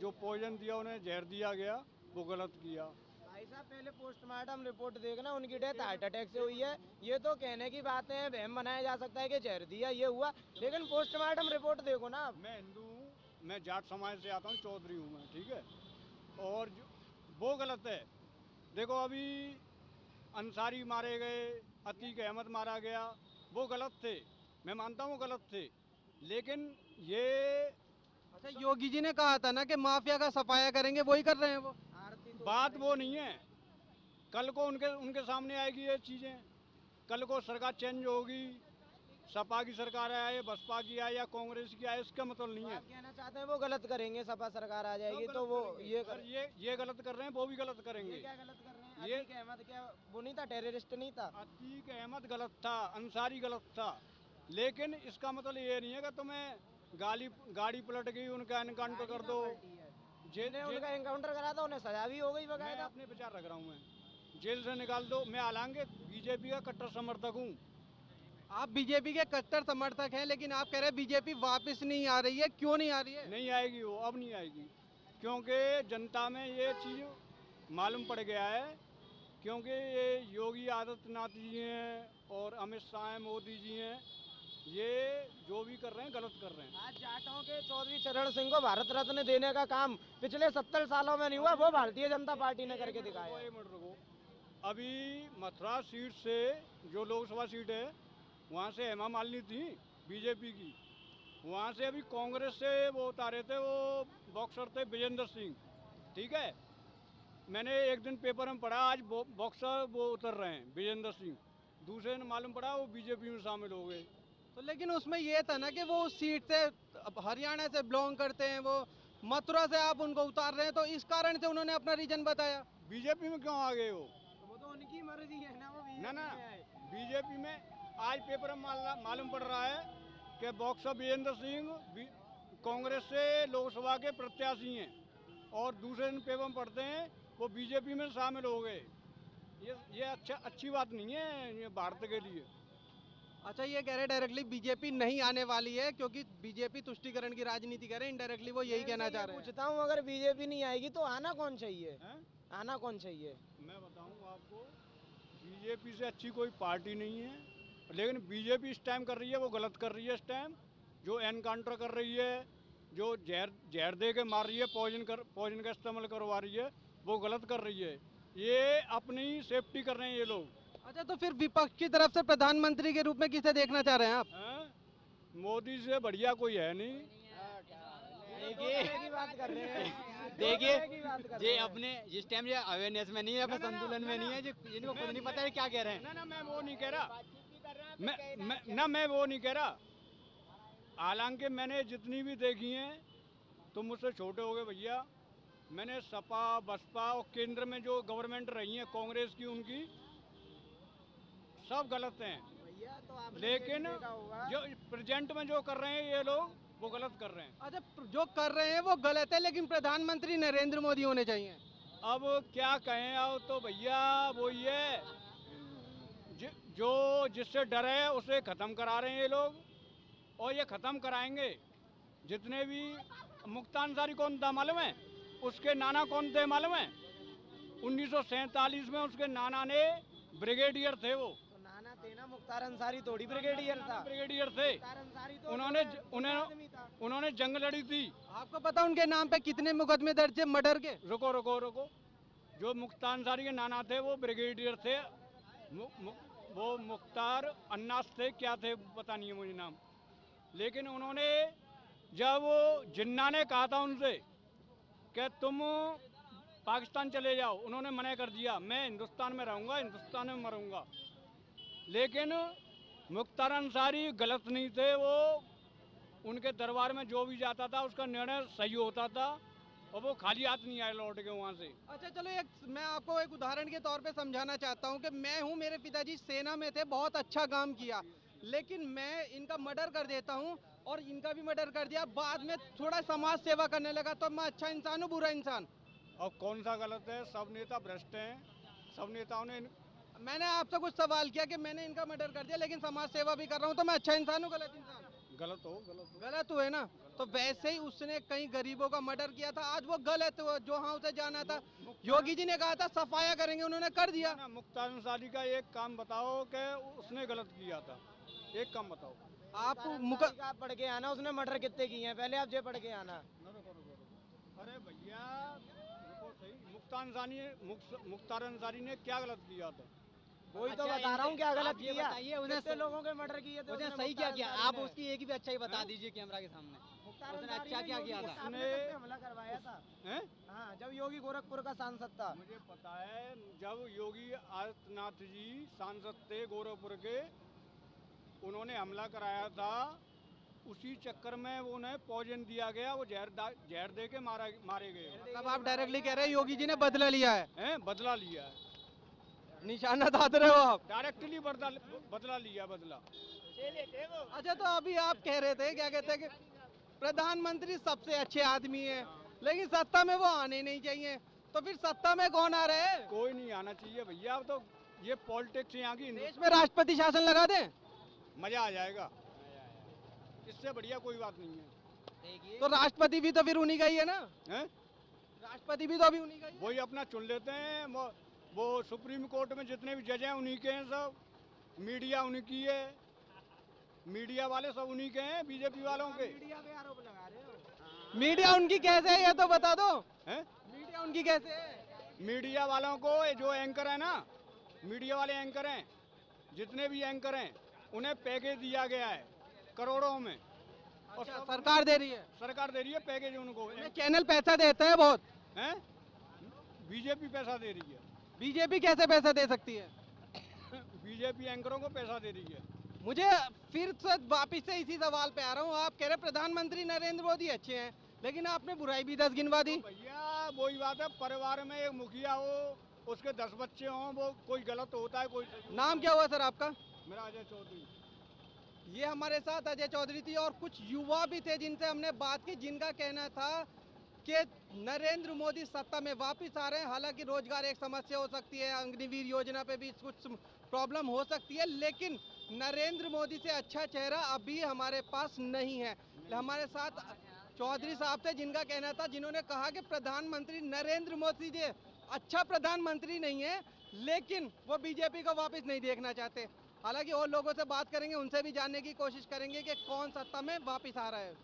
जो पॉइजन दिया, उन्हें जहर दिया गया, वो गलत किया। भाई साहब, पहले पोस्टमार्टम रिपोर्ट देखना, उनकी डेथ हार्ट अटैक से हुई है। ये तो कहने की बातें हैं, वहम बनाया जा सकता है कि जहर दिया ये हुआ, लेकिन पोस्टमार्टम रिपोर्ट देखो ना आप। मैं हिंदू हूँ, मैं जाट समाज से आता हूँ, चौधरी हूँ मैं, ठीक है। और वो गलत है। देखो, अभी अंसारी मारे गए, अतीक अहमद मारा गया, वो गलत थे, मैं मानता हूँ वो गलत थे, लेकिन ये अच्छा, योगी जी ने कहा था ना कि माफिया का सफाया करेंगे, वही कर रहे हैं वो। बात वो नहीं है। कल को उनके उनके सामने आएगी ये चीज़ें। कल को सरकार चेंज होगी, सपा की सरकार आए, बसपा की आए या कांग्रेस की आए, इसका मतलब नहीं है। आप कहना चाहते हैं वो गलत करेंगे, सपा सरकार आ जाएगी तो वो ये गलत कर रहे हैं, वो भी गलत करेंगे। ये क्या गलत कर रहे हैं? ये अतीक अहमद क्या वो नहीं था, टेररिस्ट नहीं था? अतीक अहमद गलत था, अंसारी गलत था, लेकिन इसका मतलब ये नहीं है कि तुम्हें गाड़ी पलट गई, उनका एनकाउंटर कर दो। जिन्हें उनका एनकाउंटर करा था उन्हें सजा भी हो गई मैं बकायदा। अपने विचार रख रहा हूँ, मैं जेल से निकाल दो। मैं हालांकि बीजेपी का कट्टर समर्थक हूँ। आप बीजेपी के कट्टर समर्थक हैं, लेकिन आप कह रहे हैं बीजेपी वापस नहीं आ रही है, क्यों नहीं आ रही है? नहीं आएगी वो, अब नहीं आएगी, क्योंकि जनता में ये चीज़ मालूम पड़ गया है। क्योंकि ये योगी आदित्यनाथ जी हैं और अमित शाह हैं, मोदी जी हैं, ये जो भी कर रहे हैं गलत कर रहे हैं। आज जाटों के चौधरी चरण सिंह को भारत रत्न देने का काम पिछले 70 सालों में नहीं हुआ, वो भारतीय जनता पार्टी ने करके दिखाया। एक मिनट रुको। अभी मथुरा सीट से जो लोकसभा सीट है, वहाँ से हेमा मालिनी थी बीजेपी की, वहाँ से अभी कांग्रेस से वो उतारे थे, वो बॉक्सर थे विजेंद्र सिंह, ठीक है। मैंने एक दिन पेपर में पढ़ा, आज बॉक्सर वो उतर रहे हैं विजेंद्र सिंह, दूसरे ने मालूम पड़ा वो बीजेपी में शामिल हो गए। तो लेकिन उसमें ये था ना कि वो उस सीट से हरियाणा से बिलोंग करते हैं, वो मथुरा से आप उनको उतार रहे हैं, तो इस कारण से उन्होंने अपना रीजन बताया। बीजेपी में क्यों आ गए वो तो उनकी मर्जी है ना, वो ना बीजेपी में आज पेपर में मालूम पड़ रहा है कि बॉक्सर विजेंद्र सिंह कांग्रेस से लोकसभा के प्रत्याशी हैं, और दूसरे दिन पेपर में पढ़ते हैं वो बीजेपी में शामिल हो गए। ये अच्छी बात नहीं है ये भारत के लिए। अच्छा, ये कह रहे डायरेक्टली बीजेपी नहीं आने वाली है क्योंकि बीजेपी तुष्टीकरण की राजनीति कर रहे हैं, इनडायरेक्टली वो यही कहना चाह रहे हैं। पूछता हूँ, अगर बीजेपी नहीं आएगी तो आना कौन चाहिए? आना कौन चाहिए? मैं बताऊँ आपको, बीजेपी से अच्छी कोई पार्टी नहीं है, लेकिन बीजेपी इस टाइम कर रही है वो गलत कर रही है। इस टाइम जो एनकाउंटर कर रही है, जो जहर दे के मार रही है, पॉइजन का इस्तेमाल करवा रही है, वो गलत कर रही है। ये अपनी सेफ्टी कर रहे हैं ये लोग। अच्छा, तो फिर विपक्ष की तरफ से प्रधानमंत्री के रूप में किसे देखना चाह रहे हैं आप? मोदी से बढ़िया कोई है नहीं। देखिए ये अपने जिस टाइम ये अवेयरनेस में नहीं है, अपने संतुलन में नहीं है, जिनको खुद नहीं पता है क्या कह रहे हैं। ना मैं वो नहीं कह रहा, मैं वो नहीं कह रहा। हालांकि मैंने जितनी भी देखी हैं, तुम मुझसे छोटे हो गए भैया, मैंने सपा बसपा और केंद्र में जो गवर्नमेंट रही है कांग्रेस की, उनकी सब गलत हैं। लेकिन जो प्रेजेंट में जो कर रहे हैं ये लोग, वो गलत कर रहे हैं। अच्छा, जो कर रहे हैं वो गलत है, लेकिन प्रधानमंत्री नरेंद्र मोदी होने चाहिए। अब क्या कहें, अब तो भैया वो ये जो जिससे डर है उसे ख़त्म करा रहे हैं ये लोग, और ये ख़त्म कराएंगे। जितने भी मुख्तार अंसारी कौन था मालूम है? उसके नाना कौन थे मालूम है? 1947 में उसके नाना ने ब्रिगेडियर थे वो। तो नाना थे ना, मुख्तार अंसारी थोड़ी ब्रिगेडियर था। ब्रिगेडियर थे, मुख्तार अंसारी तो उन्होंने जंग लड़ी थी। आपको पता उनके नाम पे कितने मुकदमे दर्ज है मर्डर के? रुको रुको रुको, जो मुख्तार अंसारी के नाना थे वो ब्रिगेडियर थे। वो मुख्तार अन्नास थे, क्या थे पता नहीं है मुझे नाम। लेकिन उन्होंने जब जिन्ना ने कहा था उनसे कि तुम पाकिस्तान चले जाओ, उन्होंने मना कर दिया, मैं हिंदुस्तान में रहूँगा, हिंदुस्तान में मरूँगा। लेकिन मुख्तार अंसारी गलत नहीं थे, वो उनके दरबार में जो भी जाता था उसका निर्णय सही होता था, और वो खाली हाथ नहीं आए लौट के वहाँ से। अच्छा चलो, मैं आपको एक उदाहरण के तौर पे समझाना चाहता हूँ कि मैं हूँ, मेरे पिताजी सेना में थे, बहुत अच्छा काम किया, लेकिन मैं इनका मर्डर कर देता हूँ और इनका भी मर्डर कर दिया, बाद में थोड़ा समाज सेवा करने लगा, तो मैं अच्छा इंसान हूँ बुरा इंसान? और कौन सा गलत है? सब नेता भ्रष्ट हैं, सब नेताओं ने। मैंने आपसे कुछ सवाल किया कि मैंने इनका मर्डर कर दिया लेकिन समाज सेवा भी कर रहा हूँ, तो मैं अच्छा इंसान हूँ गलत इंसान? गलत हुए ना। तो वैसे ही उसने कई गरीबों का मर्डर किया था, आज वो गलत हुआ। जो हाँ उसे जाना था, योगी जी ने कहा था सफाया करेंगे, उन्होंने कर दिया। ना, मुख्तार अंसारी का एक काम बताओ कि उसने गलत किया था, एक काम बताओ। आप पढ़ के आना, उसने मर्डर कितने किए हैं, पहले आप ये पढ़ के आना। अरे भैया रुको सही, मुख्तार अंसारी ने क्या गलत किया था? वही तो बता रहा हूँ, क्या गलत ये किया? बताइए, कितने लोगों के मर्डर किए थे उसने सही क्या किया? आप उसकी एक भी अच्छाई बता दीजिए कैमरा के सामने, उसने अच्छा क्या किया था? उसने हमला करवाया था। हाँ, जब योगी गोरखपुर का सांसद था। मुझे पता है, जब योगी आदित्यनाथ जी सांसद थे गोरखपुर के, उन्होंने हमला कराया था, उसी चक्कर में उन्हें पॉइजन दिया गया, वो जहर दे के मारे गए। तब आप डायरेक्टली कह रहे हैं योगी जी ने बदला लिया है? बदला लिया है, निशाना साध रहे हो आप? डायरेक्टली बदला लिया, बदला। अच्छा, तो अभी आप कह रहे थे, क्या कहते हैं कि प्रधानमंत्री सबसे अच्छे आदमी है, लेकिन सत्ता में वो आने ही नहीं चाहिए, तो फिर सत्ता में कौन आ रहे हैं? कोई नहीं आना चाहिए भैया, अब तो ये पॉलिटिक्स यहाँ की। देश में राष्ट्रपति शासन लगा दें, मजा आ जाएगा, इससे बढ़िया कोई बात नहीं है। तो राष्ट्रपति भी तो फिर उन्हीं का ही है ना? राष्ट्रपति भी तो अभी उन्हीं का ही है। वही अपना चुन लेते हैं, वो सुप्रीम कोर्ट में जितने भी जज हैं उन्हीं के हैं सब, मीडिया उन्हीं की है, मीडिया वाले सब उन्हीं के हैं, बीजेपी वालों के। मीडिया पे आरोप लगा रहे हो। मीडिया उनकी कैसे है ये तो बता दो? मीडिया उनकी कैसे है? मीडिया वालों को जो एंकर है ना, मीडिया वाले एंकर हैं, जितने भी एंकर हैं उन्हें पैकेज दिया गया है करोड़ों में। और सरकार दे रही है? सरकार दे रही है पैकेज उनको। चैनल पैसा देता है बहुत? बीजेपी पैसा दे रही है। बीजेपी कैसे पैसा दे सकती है? बीजेपी एंकरों को पैसा दे रही है। मुझे फिर से वापिस से इसी सवाल पे आ रहा हूँ, आप कह रहे प्रधानमंत्री नरेंद्र मोदी अच्छे हैं, लेकिन आपने बुराई भी 10 गिनवा दी। तो भैया वही बात है, परिवार में एक मुखिया हो, उसके 10 बच्चे हों, वो कोई गलत होता है, कोई। नाम क्या हुआ सर आपका? मेरा अजय चौधरी। ये हमारे साथ अजय चौधरी थी, और कुछ युवा भी थे जिनसे हमने बात की, जिनका कहना था कि नरेंद्र मोदी सत्ता में वापस आ रहे हैं। हालांकि रोजगार एक समस्या हो सकती है, अग्निवीर योजना पे भी कुछ प्रॉब्लम हो सकती है, लेकिन नरेंद्र मोदी से अच्छा चेहरा अभी हमारे पास नहीं है। हमारे साथ चौधरी साहब थे, जिनका कहना था, जिन्होंने कहा कि प्रधानमंत्री नरेंद्र मोदी जी अच्छा प्रधानमंत्री नहीं है, लेकिन वो बीजेपी को वापस नहीं देखना चाहते। हालांकि और लोगों से बात करेंगे, उनसे भी जानने की कोशिश करेंगे कि कौन सत्ता में वापस आ रहा है।